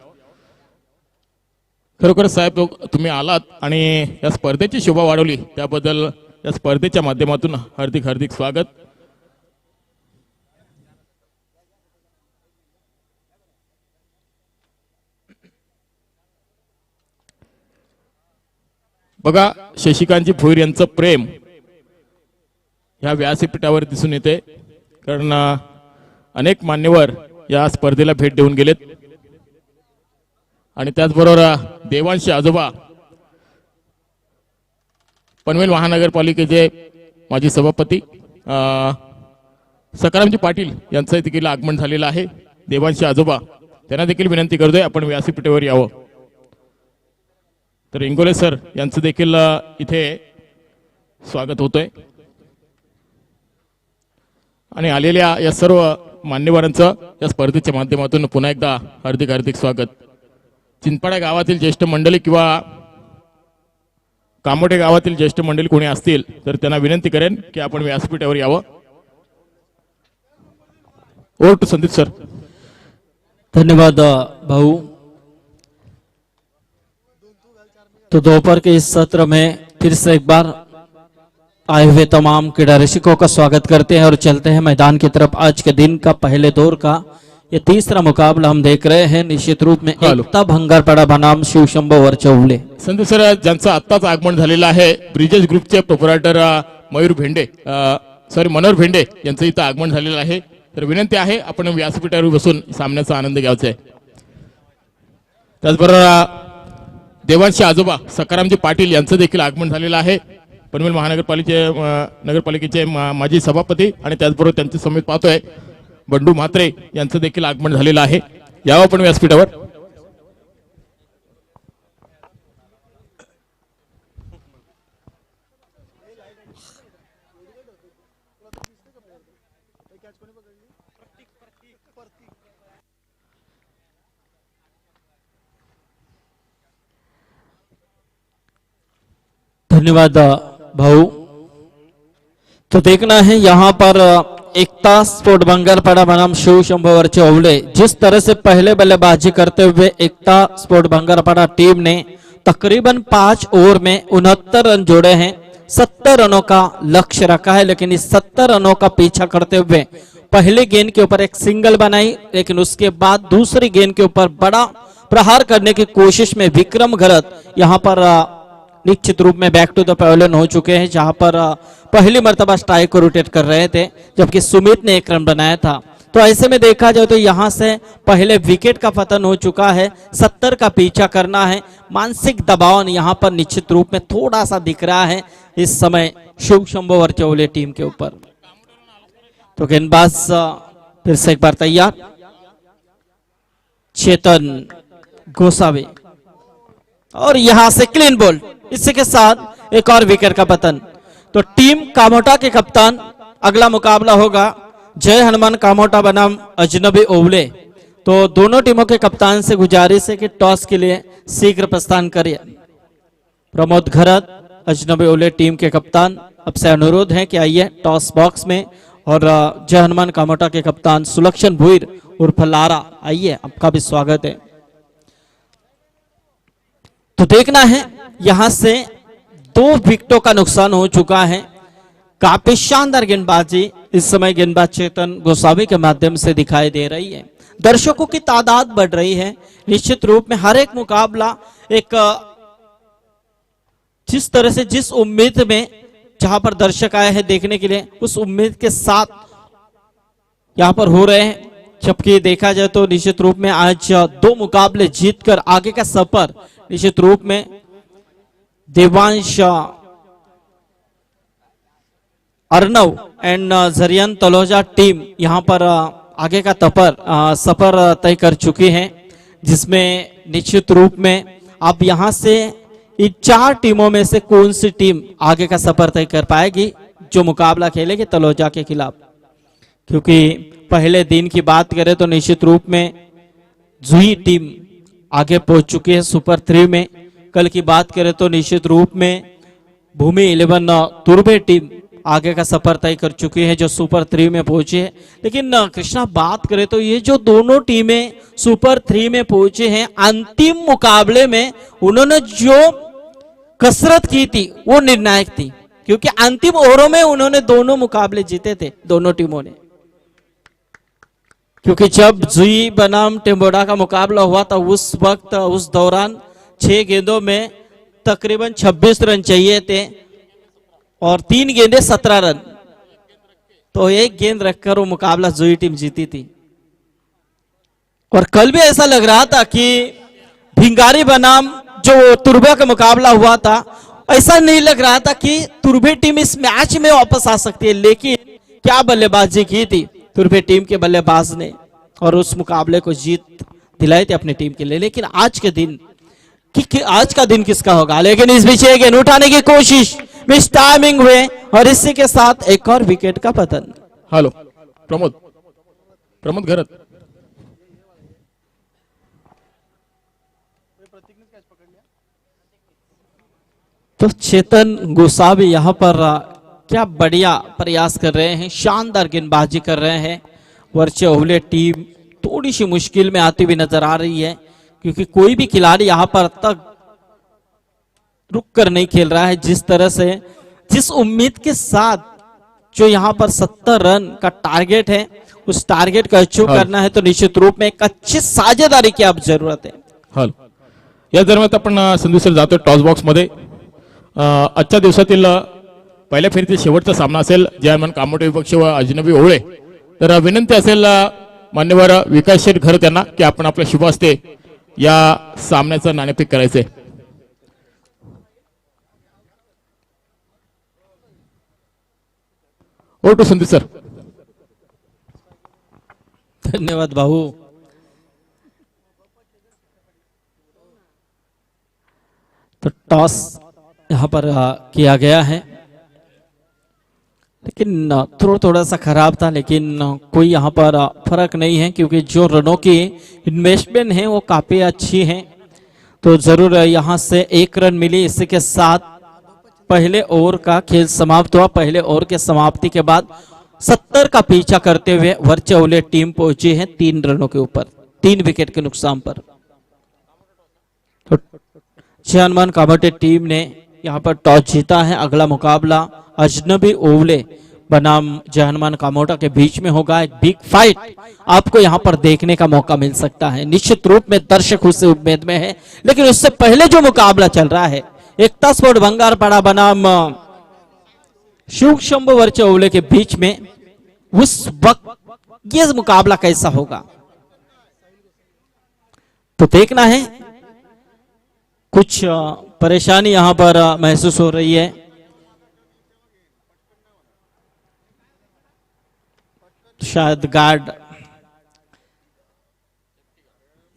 खरोखर साहेब तुम्ही आलात आणि या स्पर्धेची शोभा वाढवली त्याबद्दल या स्पर्धेच्या माध्यमातून हार्दिक हार्दिक स्वागत. बघा शशिकांतजी भोईर यांचं प्रेम ह्या व्यासपीठावर दिसून येते, कारण अनेक मान्यवर या स्पर्धेला भेट देऊन गेलेत. आणि त्याचबरोबर देवांशी आजोबा पनवेल महानगरपालिकेचे माजी सभापती सकारामजी पाटील यांचं देखील आगमन झालेलं आहे. देवांशी आजोबा त्यांना देखील विनंती करतोय आपण व्यासपीठावर यावं. तर इंगोले सर यांचं देखील इथे स्वागत होतोय. आणि आलेल्या या सर्व मान्यवरांचं या स्पर्धेच्या माध्यमातून पुन्हा एकदा हार्दिक हार्दिक स्वागत. चिंचपाडा गावातील ज्येष्ठ मंडळी किंवा कामोठे गावातील ज्येष्ठ मंडळी कोणी असतील तर त्यांना विनंती करेन की आपण व्यासपीठावर यावं. Over to Sandeep sir. धन्यवाद भाऊ. तो दोपहर के इस सत्र में फिर से एक बार आए हुए तमाम क्रीड़ा रसिकों का स्वागत करते हैं और चलते हैं मैदान की तरफ. आज के दिन का पहले दौर का ये तीसरा मुकाबला हम देख रहे हैं. निश्चित रूप में एकता भंगारपाड़ा बनाम शिवशंभो वरचौले. संदीप सर ज्यांचं आत्ताच आगमन झालेलं आहे ब्रिजेश ग्रुपचे प्रोपरायटर मनोहर भेंडे यांचं इथं आगमन झालेलं आहे. तर विनंती आहे आपण व्यासपीठावर बसून सामन्याचा आनंद घ्यायचा आहे. त्याचबरोबर देवांशी आजोबा सकारामजी पाटील यांचं देखील आगमन झालेलं आहे. पनवेल नगरपालिकेचे माजी सभापती आणि त्याचबरोबर त्यांचे समेत पाहतोय बंडू म्हात्रे यांचं देखील आगमन झालेलं आहे. यावं आपण व्यासपीठावर. धन्यवाद भाऊ. तो देखना है यहाँ पर एकता स्पोर्ट बंगारपाड़ा बनाम शिवशंभो वरचौले. जिस तरह से पहले बल्लेबाजी करते हुए एकता स्पोर्ट बंगारपाड़ा टीम ने तकरीबन 5 ओवर में 69 रन जोड़े हैं. 70 रनों का लक्ष्य रखा है, लेकिन इस 70 रनों का पीछा करते हुए पहले गेंद के ऊपर एक सिंगल बनाई, लेकिन उसके बाद दूसरी गेंद के ऊपर बड़ा प्रहार करने की कोशिश में विक्रम घरत यहाँ पर निश्चित रूप में बैक टू द पैवेलियन हो चुके हैं, जहां पर पहली मर्तबा स्ट्राइक को रोटेट कर रहे थे, जबकि सुमित ने 1 रन बनाया था. तो ऐसे में देखा जाए तो यहां से पहले विकेट का पतन हो चुका है. 70 का पीछा करना है. मानसिक दबाव यहां पर निश्चित रूप में थोड़ा सा दिख रहा है इस समय शिवशंभो वरचौले टीम के ऊपर. तो गेंदबाज फिर से एक बार तैयार. चेतन गोसावी और यहां से क्लीन बॉल. इसी के साथ एक और विकेट का पतन. तो टीम कामोटा के कप्तान, अगला मुकाबला होगा जय हनुमान कामोटा बनाम अजनबी ओवले. तो दोनों टीमों के कप्तान से गुजारिश है कि टॉस के लिए शीघ्र प्रस्थान करिए. प्रमोद घरत अजनबी ओवले टीम के कप्तान, अब से अनुरोध है कि आइए टॉस बॉक्स में. और जय हनुमान कामोटा के कप्तान सुलक्षण भुईर उर्फ लारा, आइए, आपका भी स्वागत है. तो देखना है यहां से 2 विकेटों का नुकसान हो चुका है. काफी शानदार गेंदबाजी इस समय गेंदबाज चेतन गोसावी के माध्यम से दिखाई दे रही है. दर्शकों की तादाद बढ़ रही है. निश्चित रूप में हर एक मुकाबला एक जिस तरह से जिस उम्मीद में जहां पर दर्शक आए हैं देखने के लिए, उस उम्मीद के साथ यहां पर हो रहे हैं. जबकि देखा जाए तो निश्चित रूप में आज 2 मुकाबले जीतकर आगे का सफर निश्चित रूप में देवांश अर्नव एंड जरियन तलोजा टीम यहां पर आगे का सफर तय कर चुकी है, जिसमें निश्चित रूप में अब यहां से इन 4 टीमों में से कौन सी टीम आगे का सफर तय कर पाएगी जो मुकाबला खेलेगी तलोजा के खिलाफ. क्योंकि पहले दिन की बात करें तो निश्चित रूप में जुई टीम आगे पहुंच चुकी है सुपर 3 में. कल की बात करें तो निश्चित रूप में भूमि 11 तुर्बे टीम आगे का सफर तय कर चुकी है जो सुपर 3 में पहुंची है. लेकिन कृष्णा बात करें तो ये जो दोनों टीमें सुपर 3 में पहुंचे हैं, अंतिम मुकाबले में उन्होंने जो कसरत की थी वो निर्णायक थी, क्योंकि अंतिम ओवरों में उन्होंने दोनों मुकाबले जीते थे दोनों टीमों ने. क्योंकि जब जुई बनाम टेम्बोडा का मुकाबला हुआ था उस वक्त उस दौरान 6 गेंदों में तकरीबन 26 रन चाहिए थे और 3 गेंदे 17 रन, तो एक गेंद रखकर वो मुकाबला जोई टीम जीती थी। और कल भी ऐसा लग रहा था कि भिंगारी बनाम जो तुर्बे का मुकाबला हुआ था, ऐसा नहीं लग रहा था कि तुर्बे टीम इस मैच में वापस आ सकती है, लेकिन क्या बल्लेबाजी की थी तुर्बे टीम के बल्लेबाज ने और उस मुकाबले को जीत दिलाई थी अपनी टीम के लिए। लेकिन आज के दिन आज का दिन किसका होगा? लेकिन इस बीच एक गेंद उठाने की कोशिश, मिस टाइमिंग हुए और इसी के साथ एक और विकेट का पतन। हॅलो प्रमोद घरत, तो चेतन गोसावी यहाँ पर क्या बढ़िया प्रयास कर रहे हैं, शानदार गेंदबाजी कर रहे हैं। वर्चे ओवले टीम थोड़ी सी मुश्किल में आती हुई नजर आ रही है, क्योंकि कोई भी खिलाड़ी यहाँ पर तक रुक कर नहीं खेल रहा है। जिस तरह से जिस उम्मीद के साथ जो यहाँ पर 70 रन का टारगेट है, उस टारगेट को अचीव करना है तो निश्चित रूप में एक अच्छी साझेदारी की अब जरूरत है। हॅलो या दरम्यान आपण संदीप सर जातो टॉस बॉक्स मध्ये। आजच्या दिवसातील पहिल्या फेरीतील शेवटचा सामना असेल जयमान कामोटे विपक्ष व अजनबी ओवळे। तर विनंती असेल मान्यवर विकास शेठ घर त्यांना की आपण आपल्या शुभ हस्ते या सामन्याचं नाणेफेक करायचे। Over to Sandeep sir. धन्यवाद भाऊ। तो टॉस यहाँ पर किया गया है, लेकिन थोड़ा सा खराब था, लेकिन कोई यहाँ पर फर्क नहीं है क्योंकि जो रनों की इन्वेस्टमेंट है वो काफी अच्छी है। तो जरूर यहाँ से 1 रन मिली। इसी के साथ पहले ओवर का खेल समाप्त हुआ। पहले ओवर के समाप्ति के बाद 70 का पीछा करते हुए वर्चे ओवले टीम पहुंची है 3 रनों के ऊपर, 3 विकेट के नुकसान पर। तो जयमान कामोटे टीम ने यहाँ पर टॉस जीता है। अगला मुकाबला अजनबी ओवले बनाम जयमान कामोटा के बीच में होगा। एक बिग फाइट आपको यहाँ पर देखने का मौका मिल सकता है। निश्चित रूप में दर्शक उससे उम्मीद में है, लेकिन उससे पहले जो मुकाबला चल रहा है एकता स्पोर्ट बंगारपाड़ा बनाम शिव शंभू वर्चे ओवले के बीच में, उस वक्त ये मुकाबला कैसा होगा तो देखना है। कुछ परेशानी यहां पर महसूस हो रही है। शायद गार्ड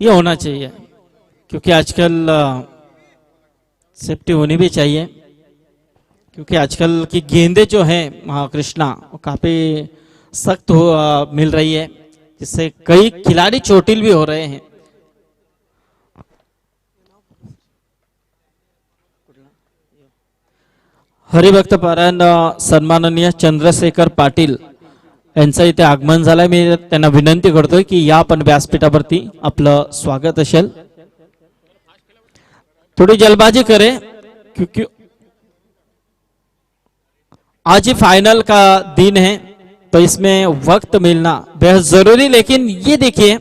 ये होना चाहिए, क्योंकि आजकल सेफ्टी होनी भी चाहिए, क्योंकि आजकल की गेंदें जो है कृष्णा वो काफी सख्त मिल रही है, जिससे कई खिलाड़ी चोटिल भी हो रहे हैं। हरिभक्त पारायण सन्माननीय चंद्रशेखर पाटील यांचं इथे आगमन झालंय। मी त्यांना विनंती करतोय की या पण व्यासपीठावरती आपलं स्वागत असेल। थोड़ी जल्दबाजी करें क्योंकि आज ही फाइनल का दिन है, तो इसमें वक्त मिलना बेहद जरूरी। लेकिन ये देखिए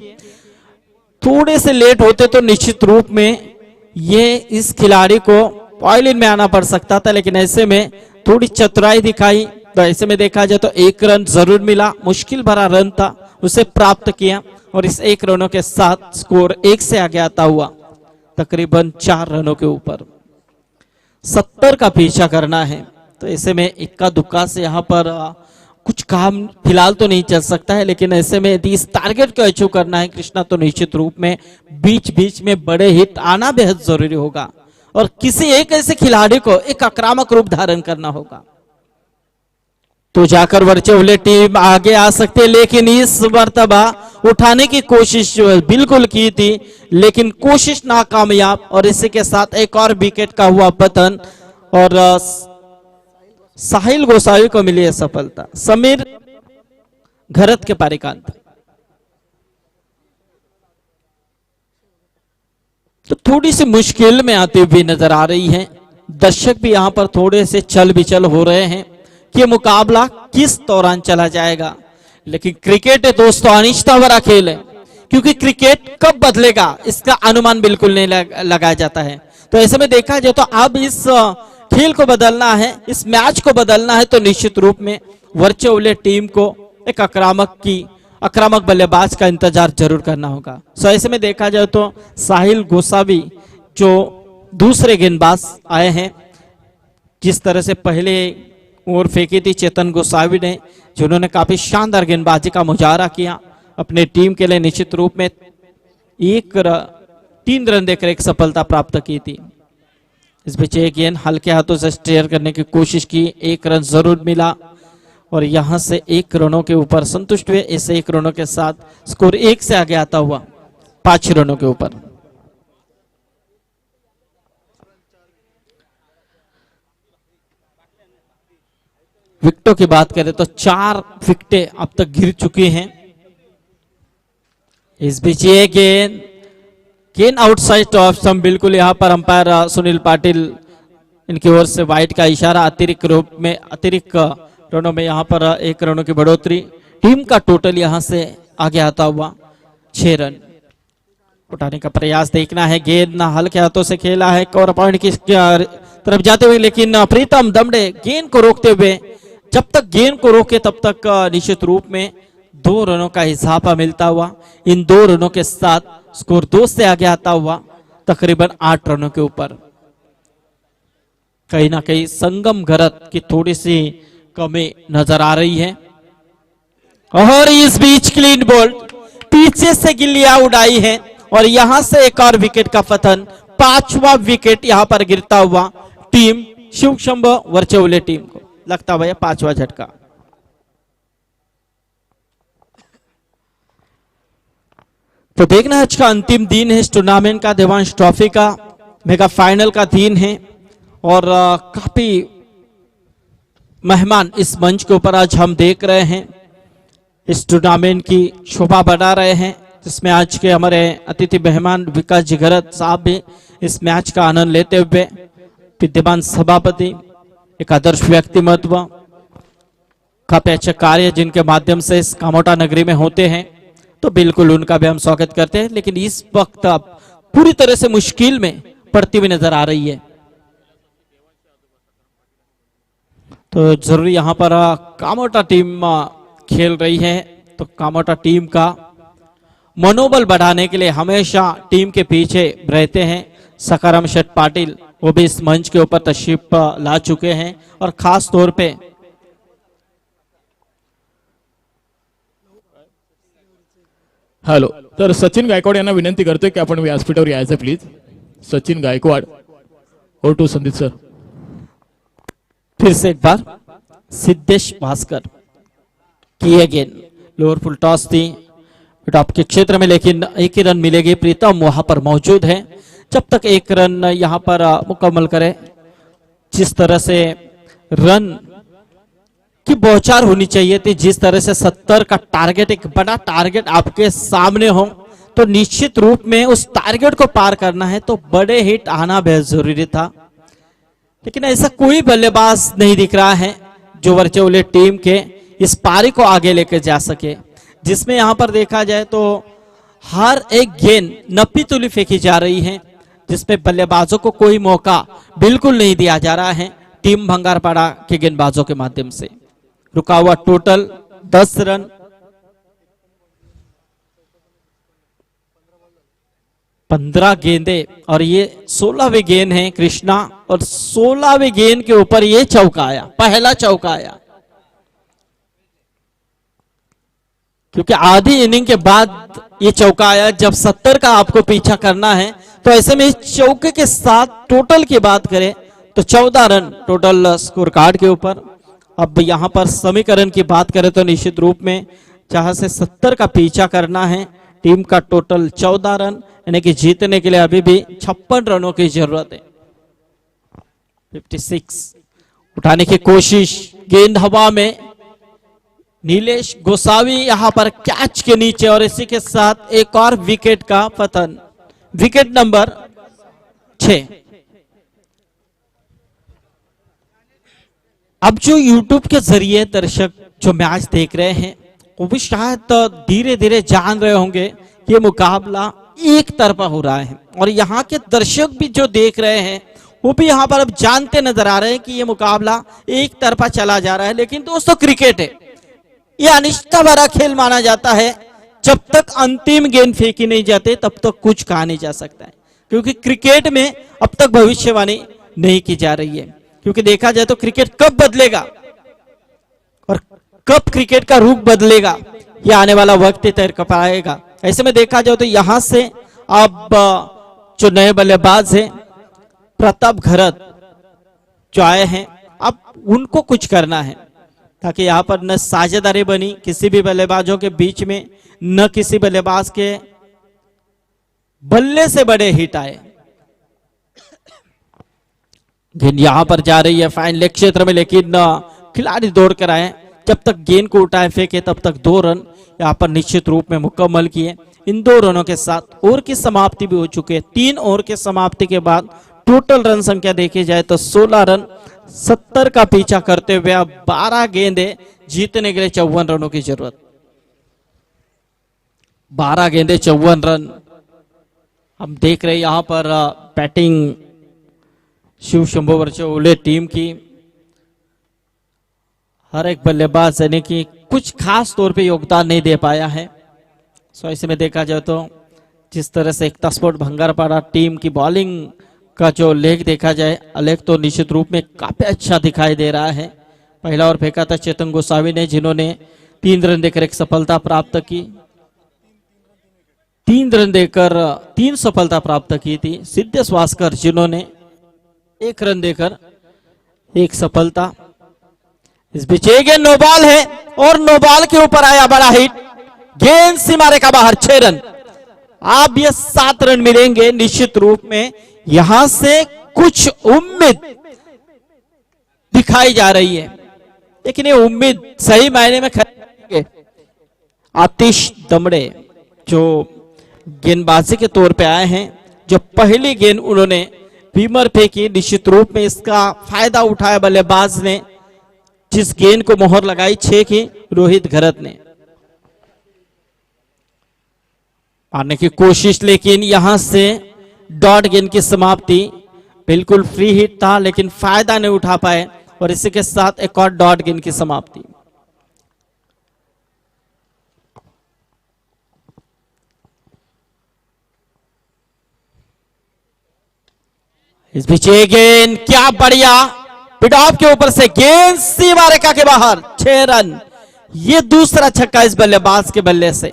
थोड़े से लेट होते तो निश्चित रूप में ये इस खिलाड़ी को पॉइलिन में आना पड़ सकता था, लेकिन ऐसे में थोड़ी चतुराई दिखाई। तो ऐसे में देखा जाए तो 1 रन जरूर मिला, मुश्किल भरा रन था, उसे प्राप्त किया और इस 1 रनों के साथ स्कोर 1 से आगे आता हुआ तकरीबन 4 रनों के ऊपर 70 का पीछा करना है। तो ऐसे में इक्का दुक्का से यहाँ पर कुछ काम फिलहाल तो नहीं चल सकता है, लेकिन ऐसे में यदि इस टारगेट को अचीव करना है कृष्णा, तो निश्चित रूप में बीच बीच में बड़े हिट आना बेहद जरूरी होगा और किसी एक ऐसे खिलाड़ी को एक आक्रामक रूप धारण करना होगा, तो जाकर वर्चे ओवले टीम आगे आ सकते हैं। लेकिन इस मर्तबा उठाने की कोशिश जो है बिल्कुल की थी, लेकिन कोशिश नाकामयाब और इसी के साथ एक और विकेट का हुआ पतन और साहिल गोसावी को मिली है सफलता। समीर घरत के पारिकांत। तो थोड़ी सी मुश्किल में आती हुई नजर आ रही है। दर्शक भी यहां पर थोड़े से चल बिचल हो रहे हैं कि मुकाबला किस दौरान चला जाएगा। लेकिन क्रिकेट है दोस्तों, अनिश्चितता भरा खेल है, क्योंकि क्रिकेट कब बदलेगा इसका अनुमान बिल्कुल नहीं लगाया जाता है। तो ऐसे में देखा जाए तो अब इस खेल को बदलना है, इस मैच को बदलना है, तो निश्चित रूप में वर्चोवले टीम को एक आक्रामक बल्लेबाज का इंतजार जरूर करना होगा। सो ऐसे में देखा जाए तो साहिल गोसावी जो दूसरे गेंदबाज आए हैं, जिस तरह से पहले ओवर फेंकी थी चेतन गोसावी ने, जिन्होंने काफी शानदार गेंदबाजी का मुजाहरा किया अपने टीम के लिए, निश्चित रूप में 3 रन देकर एक सफलता प्राप्त की थी। इस बीच एक गेंद हल्के हाथों से स्टेयर करने की कोशिश की, 1 रन जरूर मिला और यहां से 1 रनों के ऊपर संतुष्ट हुए। इस 1 रनों के साथ स्कोर 1 से आगे आता हुआ 5 रनों के ऊपर। विकेटों की बात करें तो 4 विकेटें अब तक गिर चुकी हैं। इस बीच ये गेंद आउटसाइड ऑफ स्टंप, बिल्कुल यहां पर अंपायर सुनील पाटिल इनकी ओर से वाइड का इशारा। अतिरिक्त रनों में यहां पर 1 रनों की बढ़ोतरी, टीम का टोटल यहां से आगे आता हुआ 6 रन। उठाने का प्रयास देखना है, गेंद ना हल्के हाथों से खेला है, कवर पॉइंट की तरफ जाते हुए, लेकिन प्रीतम दमड़े गेंद को रोकते हुए, जब तक गेंद को रोके तब तक निश्चित रूप में 2 रनों का इजाफा मिलता हुआ, इन 2 रनों के साथ स्कोर 2 से आगे आता हुआ तकरीबन 8 रनों के ऊपर। कहीं ना कहीं संगम घरत की थोड़ी सी कमी नजर आ रही है। और इस बीच क्लीन बोल्ड, पीछे से गिल्लियां उड़ाई है और यहां से एक और विकेट का पतन, 5वां विकेट यहां पर गिरता हुआ टीम शिव शंभो वर्चोवले टीम को लगता हुआ 5वां झटका। तो देखना आज का अंतिम दिन है इस टूर्नामेंट का, देवांश ट्रॉफी का मेगा फाइनल का दिन है और काफी मेहमान इस मंच के ऊपर आज हम देख रहे हैं, इस टूर्नामेंट की शोभा बढ़ा रहे हैं, जिसमें आज के हमारे अतिथि मेहमान विकास जी घरत साहब भी इस मैच का आनंद लेते हुए, विद्यमान सभापति, एक आदर्श व्यक्तिमत्व, काफी अच्छे कार्य जिनके माध्यम से इस कामोटा नगरी में होते हैं, तो बिल्कुल उनका भी हम स्वागत करते हैं। लेकिन इस वक्त अब पूरी तरह से मुश्किल में पड़ती हुई नजर आ रही है, तो जरूरी यहां पर कामोटा टीम खेल रही है, तो कामोटा टीम का मनोबल बढ़ाने के लिए हमेशा टीम के पीछे रहते हैं सकाराम शेठ पाटिल, वो भी इस मंच के ऊपर तशरीफ ला चुके हैं और खास तौर पे हॅलो, तर सचिन गायकवाड यांना विनंती करतोय की आपण व्यासपीठावर यायचं प्लीज. सचिन गायकवाड, और टू संदीप सर. फिर से एक बार सिद्धेश भास्कर की अगेन लोअर फुल टॉस थी टॉप के क्षेत्र में, लेकिन 1 ही रन मिलेगी। प्रीतम वहां पर मौजूद है, जब तक 1 रन यहां पर मुकम्मल करे, जिस तरह से रन की बौछार होनी चाहिए थी, जिस तरह से 70 का टारगेट, एक बड़ा टारगेट आपके सामने हो, तो निश्चित रूप में उस टारगेट को पार करना है तो बड़े हिट आना बेहद जरूरी था। लेकिन ऐसा कोई बल्लेबाज नहीं दिख रहा है जो वर्चोवले टीम के इस पारी को आगे लेकर जा सके, जिसमें यहां पर देखा जाए तो हर एक गेंद नपी तुली फेंकी जा रही है, जिसमें बल्लेबाजों को कोई मौका बिल्कुल नहीं दिया जा रहा है टीम भंगारपाड़ा के गेंदबाजों के माध्यम से। रुका हुआ टोटल 10 रन, 15 गेंदे और ये 16वीं गेंद है कृष्णा, और 16वीं गेंद के ऊपर ये चौका आया, पहला चौका आया, क्योंकि आधी इनिंग के बाद ये चौका आया। जब 70 का आपको पीछा करना है तो ऐसे में इस चौके के साथ टोटल की बात करें तो 14 रन टोटल स्कोर कार्ड के ऊपर। अब यहां पर समीकरण की बात करें तो निश्चित रूप में जहां से 70 का पीछा करना है, टीम का टोटल 14 रन, यानी कि जीतने के लिए अभी भी 56 रनों की जरूरत है। 56 उठाने की कोशिश, गेंद हवा में, नीलेश गोसावी यहां पर कैच के नीचे, और इसी के साथ एक और विकेट का पतन, विकेट नंबर 6। अब जो YouTube के जरिए दर्शक जो मैच देख रहे हैं वो भी शायद धीरे धीरे जान रहे होंगे ये मुकाबला एक तरफा हो रहा है और यहाँ के दर्शक भी जो देख रहे हैं वो भी यहाँ पर अब जानते नजर आ रहे हैं कि ये मुकाबला एक तरफा चला जा रहा है। लेकिन दोस्तों क्रिकेट है, ये अनिश्चित भरा खेल माना जाता है। जब तक अंतिम गेंद फेंकी नहीं जाते तब तक कुछ कहा नहीं जा सकता है, क्योंकि क्रिकेट में अब तक भविष्यवाणी नहीं की जा रही है। क्योंकि देखा जाए तो क्रिकेट कब बदलेगा और कब क्रिकेट का रुख बदलेगा ये आने वाला वक्त तय कर पाएगा। ऐसे में देखा जाए तो यहां से अब जो नए बल्लेबाज हैं प्रताप घरत जो आए हैं, अब उनको कुछ करना है ताकि यहाँ पर न साझेदारी बनी किसी भी बल्लेबाजों के बीच में, न किसी बल्लेबाज के बल्ले से बड़े हिट आए। गेंद यहां पर जा रही है फाइन लेग क्षेत्र में, लेकिन खिलाड़ी दौड़ कर आए। जब तक गेंद को उठाए फेंके तब तक 2 रन यहाँ पर निश्चित रूप में मुकम्मल किए। इन 2 रनों के साथ ओवर की समाप्ति भी हो चुकी है। 3 ओवर के समाप्ति के बाद टोटल रन संख्या देखी जाए तो 16 रन, 70 का पीछा करते हुए अब 12 गेंदे जीतने के लिए 54 रनों की जरूरत। 12 गेंदे 54 रन। हम देख रहे हैं यहां पर बैटिंग शिव शंभू वर्चोले टीम की। हर एक बल्लेबाज यानी कि कुछ खास तौर पे योगदान नहीं दे पाया है। सो ऐसे में देखा जाए तो जिस तरह से एकता स्पोर्ट भंगारपाड़ा टीम की बॉलिंग का जो लेग देखा जाए, लेग तो निश्चित रूप में काफी अच्छा दिखाई दे रहा है। पहला ओवर फेंका था चेतन गोसावी ने, जिन्होंने 3 रन देकर एक सफलता प्राप्त की। 3 रन देकर 3 सफलता प्राप्त की थी। सिद्धेश वास्कर जिन्होंने 1 रन देकर 1 सफलता। इस बीच एक गेंद नो बॉल है और नो बॉल के ऊपर आया बड़ा हिट, गेंद सीमा रेखा बाहर, 6 रन। अब ये 7 रन मिलेंगे निश्चित रूप में। यहां से कुछ उम्मीद दिखाई जा रही है, लेकिन ये उम्मीद सही मायने में खरीदेंगे। आतिश दमड़े जो गेंदबाजी के तौर पे आए हैं, जो पहली गेंद उन्होंने बीमर फेंकी, निश्चित रूप में इसका फायदा उठाया बल्लेबाज ने, जिस गेंद को मोहर लगाई 6 की रोहित घरत ने। मारने की कोशिश, लेकिन यहां से डॉट गेंद की समाप्ति। बिल्कुल फ्री हिट था लेकिन फायदा नहीं उठा पाए और इसी के साथ एक और डॉट गेंद की समाप्ति। इस बीच गेंद क्या बढ़िया पिट ऑफ के ऊपर से गेंद सीमा रेखा के बाहर, 6 रन। ये दूसरा छक्का इस बल्लेबाज के बल्ले से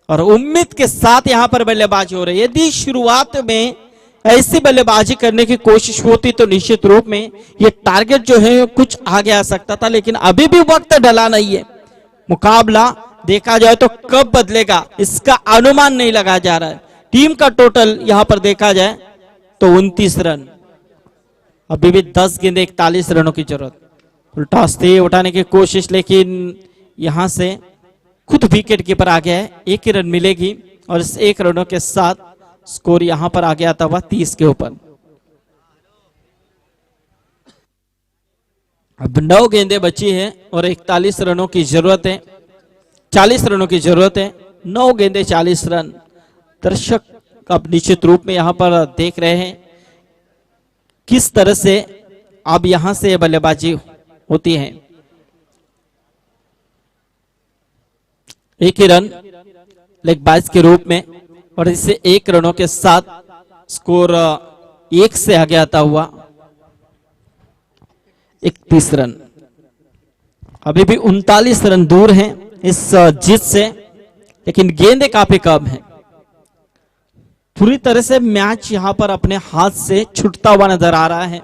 और उम्मीद के साथ यहां पर बल्लेबाजी हो रही है। यदि शुरुआत में ऐसी बल्लेबाजी करने की कोशिश होती तो निश्चित रूप में ये टारगेट जो है कुछ आगे आ सकता था, लेकिन अभी भी वक्त ढला नहीं है। मुकाबला देखा जाए तो कब बदलेगा इसका अनुमान नहीं लगाया जा रहा है। टीम का टोटल यहां पर देखा जाए तो 29 रन, अभी भी 10 गेंदे 41 रनों की जरूरत। टॉस थी उठाने की कोशिश, लेकिन यहां से खुद विकेट कीपर आ गया है। 1 ही रन मिलेगी और इस 1 रनों के साथ स्कोर यहां पर आ गया था वह 30 के ऊपर। अब 9 गेंदें बची हैं और 41 रनों की जरूरत है, 40 रनों की जरूरत है। 9 गेंदें 40 रन। दर्शक अब निश्चित रूप में यहां पर देख रहे हैं किस तरह से अब यहां से बल्लेबाजी होती है। 1 ही रन लेग बाइस के रूप में और इससे 1 रनों के साथ स्कोर 1 से आगे आता हुआ 31 रन। अभी भी 39 रन दूर हैं इस जीत से, लेकिन गेंदें काफी कम हैं। पूरी तरह से मैच यहां पर अपने हाथ से छूटता हुआ नजर आ रहा है।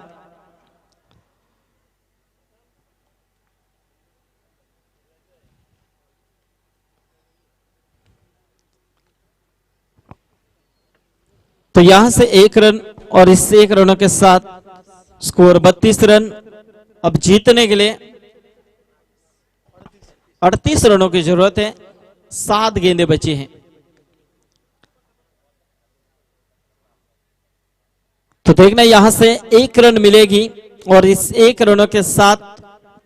तो यहां से 1 रन और इस 1 रनों के साथ स्कोर 32 रन। अब जीतने के लिए 38 रनों की जरूरत है। 7 गेंदें बची हैं। तो देखना यहां से 1 रन मिलेगी और इस 1 रनों के साथ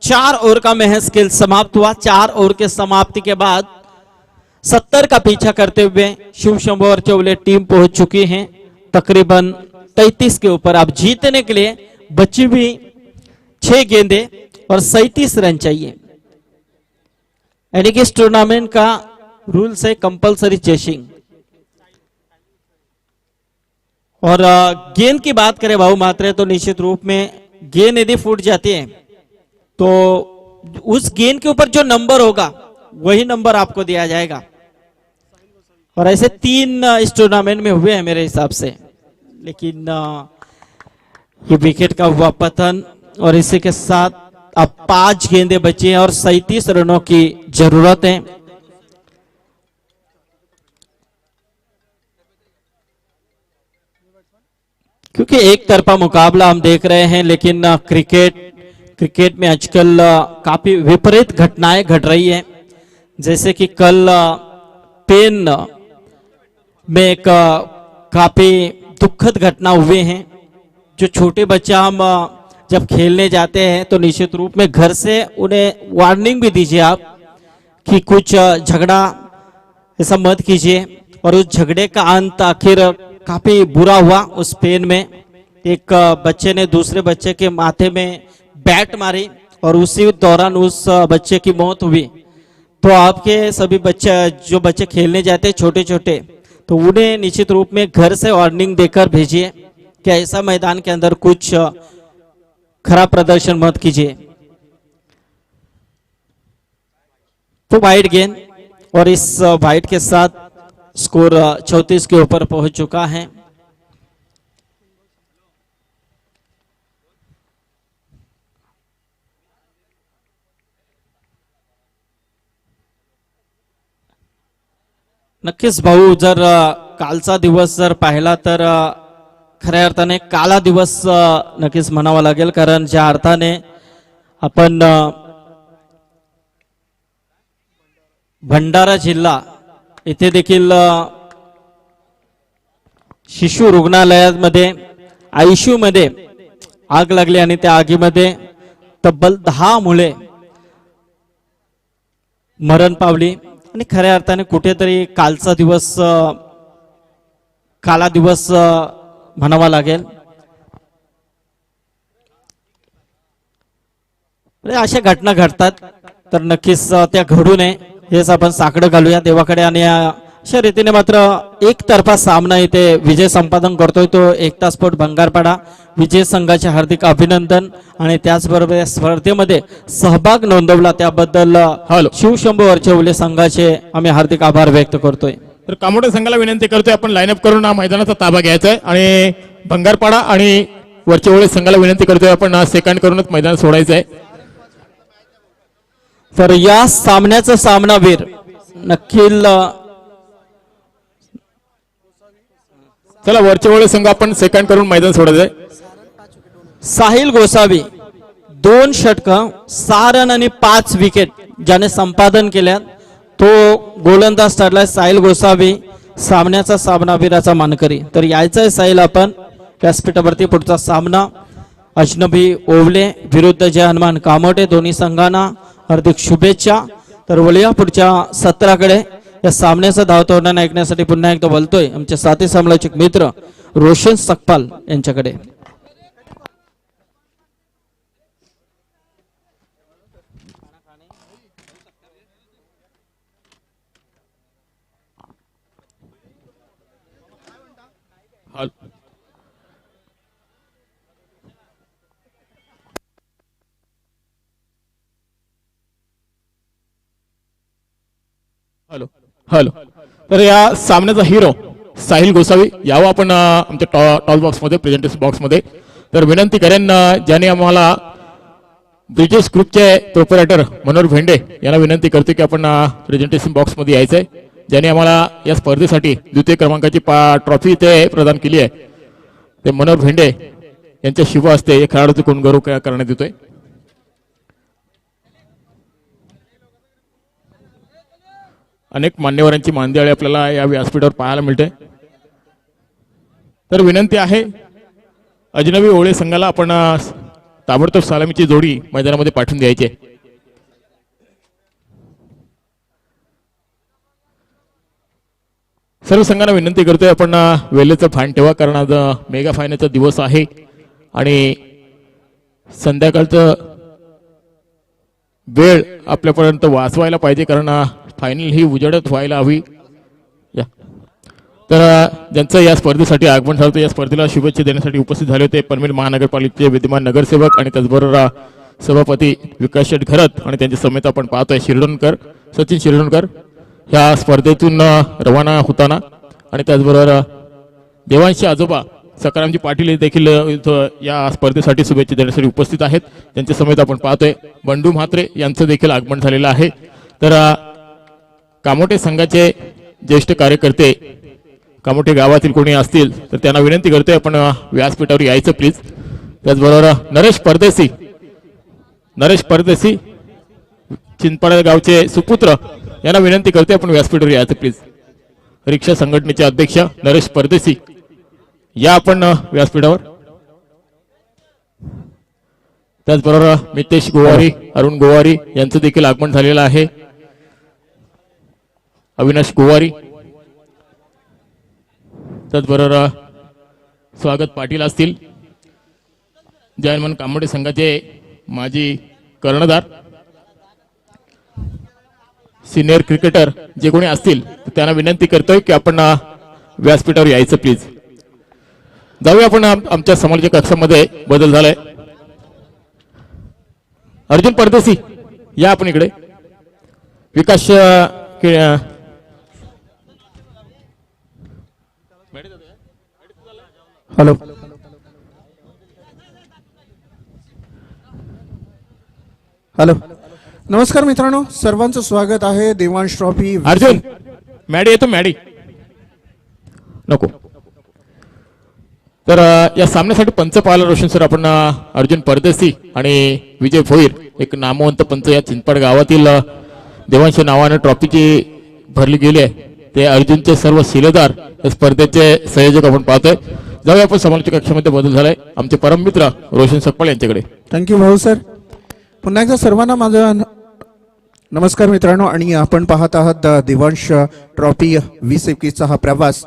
4 ओवर का महज खेल समाप्त हुआ। 4 ओवर के समाप्ति के बाद 70 का पीछा करते हुए शिव शंभू और चौले टीम पहुंच चुकी है तकरीबन 33 के ऊपर। अब जीतने के लिए बची हुई 6 गेंदे और 37 रन चाहिए। यानी कि इस टूर्नामेंट का रूल्स है कंपलसरी चेसिंग। और गेंद की बात करें भाऊ मात्रे तो निश्चित रूप में गेंद यदि फूट जाती है तो उस गेंद के ऊपर जो नंबर होगा वही नंबर आपको दिया जाएगा। और ऐसे 3 इस टूर्नामेंट में हुए हैं मेरे हिसाब से, लेकिन ये विकेट का हुआ पतन और इसी के साथ अब 5 गेंदे बची हैं और 37 रनों की जरूरत है। क्योंकि एक तरफा मुकाबला हम देख रहे हैं, लेकिन क्रिकेट में आजकल काफी विपरीत घटनाएं घट रही है। जैसे कि कल पेन में एक काफी दुखद घटना हुए हैं। जो छोटे बच्चा हम जब खेलने जाते हैं तो निश्चित रूप में घर से उन्हें वार्निंग भी दीजिए आप कि कुछ झगड़ा ऐसा मत कीजिए। और उस झगड़े का अंत आखिर काफी बुरा हुआ। उस पेन में एक बच्चे ने दूसरे बच्चे के माथे में बैट मारी और उसी दौरान उस बच्चे की मौत हुई। तो आपके सभी बच्चे जो बच्चे खेलने जाते हैं छोटे छोटे, तो उन्हें निश्चित रूप में घर से वार्निंग देकर भेजिए कि ऐसा मैदान के अंदर कुछ खराब प्रदर्शन मत कीजिए। तो वाइड गेंद और इस वाइड के साथ स्कोर 34 के ऊपर पहुंच चुका है। नक्कीच भाऊ, जर कालचा दिवस जर पाहिला तर खऱ्या अर्थाने काला दिवस नक्कीच म्हणावा लागेल। कारण ज्या अर्थाने आपण भंडारा जिल्हा इथे देखील शिशु रुग्णालयामध्ये आयसीयू मध्ये आग लागली आणि त्या आगीमध्ये तब्बल 10 मुले मरण पावली। आणि खऱ्या अर्थाने कुठेतरी कालचा दिवस काला दिवस म्हणावा लागेल। अशा घटना घडतात तर नक्कीच त्या घडू नये हेच आपण साकडं घालूया देवाकडे। आणि अशा रीतीने मात्र एक तर्फा सामना इथे विजय संपादन करतोय तो एकता स्पोर्ट भंगारपाडा। विजय संघाचे हार्दिक अभिनंदन आणि त्याचबरोबर या स्पर्धेमध्ये सहभाग नोंदवला त्याबद्दल शिवशंभू वरचौले संघाचे आम्ही हार्दिक आभार व्यक्त करतोय। तर कामोटे संघाला विनंती करतोय आपण लाईनअप करून मैदानाचा ताबा घ्यायचा आहे आणि भंगारपाडा आणि वरचौले संघाला विनंती करतोय आपण सेकंड करूनच मैदान सोडायचं आहे। तर या सामन्याचा सामनावीर नक्कील चला वरचौले संघ आपण सेकंड करून मैदान सोडायचं आहे। साहिल गोसावी 2 षटकं 6 रन आणि 5 विकेट ज्याने संपादन केल्या तो गोलंदाज ठरलाय साहिल गोसावी सामन्याचा सामनावीराचा मानकरी। तर यायचं आहे साहिल आपण व्यासपीठावरती। पुढचा सामना अजनबी ओवले विरुद्ध जय हनुमान कामोटे, दोन्ही संघांना हार्दिक शुभेच्छा। तर वळूया पुढच्या सत्राकडे। या सामन्याचा धावतोडण ऐकण्यासाठी पुन्हा एकदा बोलतोय आमचे साथी समालोचक मित्र रोशन सकपाल यांच्याकडे। हॅलो हॅलो तर या सामन्याचा हिरो साहिल गोसावी यावं आपण आमच्या टॉल बॉक्स मध्ये प्रेझेंटेशन बॉक्स मध्ये। तर विनंती करेन ज्याने आम्हाला ब्रिजेश ग्रुपचे प्रोपरायटर मनोहर भेंडे यांना विनंती करतो की आपण प्रेझेंटेशन बॉक्स मध्ये यायचंय। ज्याने आम्हाला या स्पर्धेसाठी द्वितीय क्रमांकाची ट्रॉफी ते प्रदान केली आहे ते मनोहर भेंडे यांच्या शुभ हस्ते हे खेळाडूचे कोण गौरव करण्यात येतोय। अनेक मान्यवरांची मानदेळी आपल्याला या व्यासपीठावर पाहायला मिळते। तर विनंती आहे अजनबी ओवळे संघाला आपण ताबडतोब सलामीची जोडी मैदानामध्ये पाठवून द्यायची आहे। सर्व संघांना विनंती करतोय आपण वेळेचं भान ठेवा, कारण आज मेगा फायनलचा दिवस आहे आणि संध्याकाळचं वेळ आपल्यापर्यंत वाचवायला पाहिजे, कारण फायनल ही उजेडत व्हायला हवी. या तर ज्यांचं या स्पर्धेसाठी आगमन झालं होतं, या स्पर्धेला शुभेच्छा देण्यासाठी उपस्थित झाले होते पनवेल महानगरपालिकेचे विद्यमान नगरसेवक आणि त्याचबरोबर सभापती विकास शेठ घरत आणि त्यांच्या समेत आपण पाहतोय सचिन शिरडोणकर ह्या स्पर्धेतून रवाना होताना, आणि त्याचबरोबर देवांशी आजोबा सकारामजी पाटील देखील इथं या स्पर्धेसाठी शुभेच्छा देण्यासाठी उपस्थित आहेत. त्यांच्या समेत आपण पाहतोय बंडू म्हात्रे यांचं देखील आगमन झालेलं आहे. तर कामोठे संघाचे ज्येष्ठ कार्यकर्ते कामोठे गावातील कोणी असतील तर त्यांना विनंती करतोय आपण व्यासपीठावर यायचं प्लीज. त्याचबरोबर नरेश परदेशी चिंचपाडा गावचे सुपुत्र यांना विनंती करतोय आपण व्यासपीठावर यायचं प्लीज. रिक्षा संघटनेचे अध्यक्ष नरेश परदेशी या आपण व्यासपीठावर. त्याचबरोबर मितेश गोवारी अरुण गोवारी यांचं देखील आगमन झालेलं आहे. अविनाश गोवारी, त्याचबरोबर स्वागत पाटील असतील, जयनमन कामोठे संघाचे माजी कर्णधार सिनियर क्रिकेटर जे कोणी असतील त्यांना विनंती करतोय की आपण व्यासपीठावर यायचं प्लीज. जाऊया आपण आमच्या समालोचक कक्षामध्ये बदल झालाय. अर्जुन परदेशी या आपण इकडे. विकास हॅलो हॅलो नमस्कार मित्रांनो, सर्वांचं स्वागत आहे देवांश ट्रॉफी. अर्जुन मॅडी येतो, मॅडी नको. तर या सामन्यासाठी पंच पाहायला रोशन सर आपण अर्जुन परदेशी आणि विजय भोईर एक नामवंत पंच या चिंचपाड गावातील देवांश नावाने ट्रॉफीची भरली गेली आहे. ते अर्जुनचे सर्व शिलेदार या स्पर्धेचे संयोजक आपण पाहतोय. जाऊया आपण समालोचक कक्षामध्ये बदल झालाय आमचे परम मित्र रोशन सकपाळ यांच्याकडे. थँक्यू भाऊ सर. पुन्हा एकदा सर्वांना माझा नमस्कार मित्रांनो, आणि आपण पाहत आहात देवांश ट्रॉफी 2021चा हा प्रवास.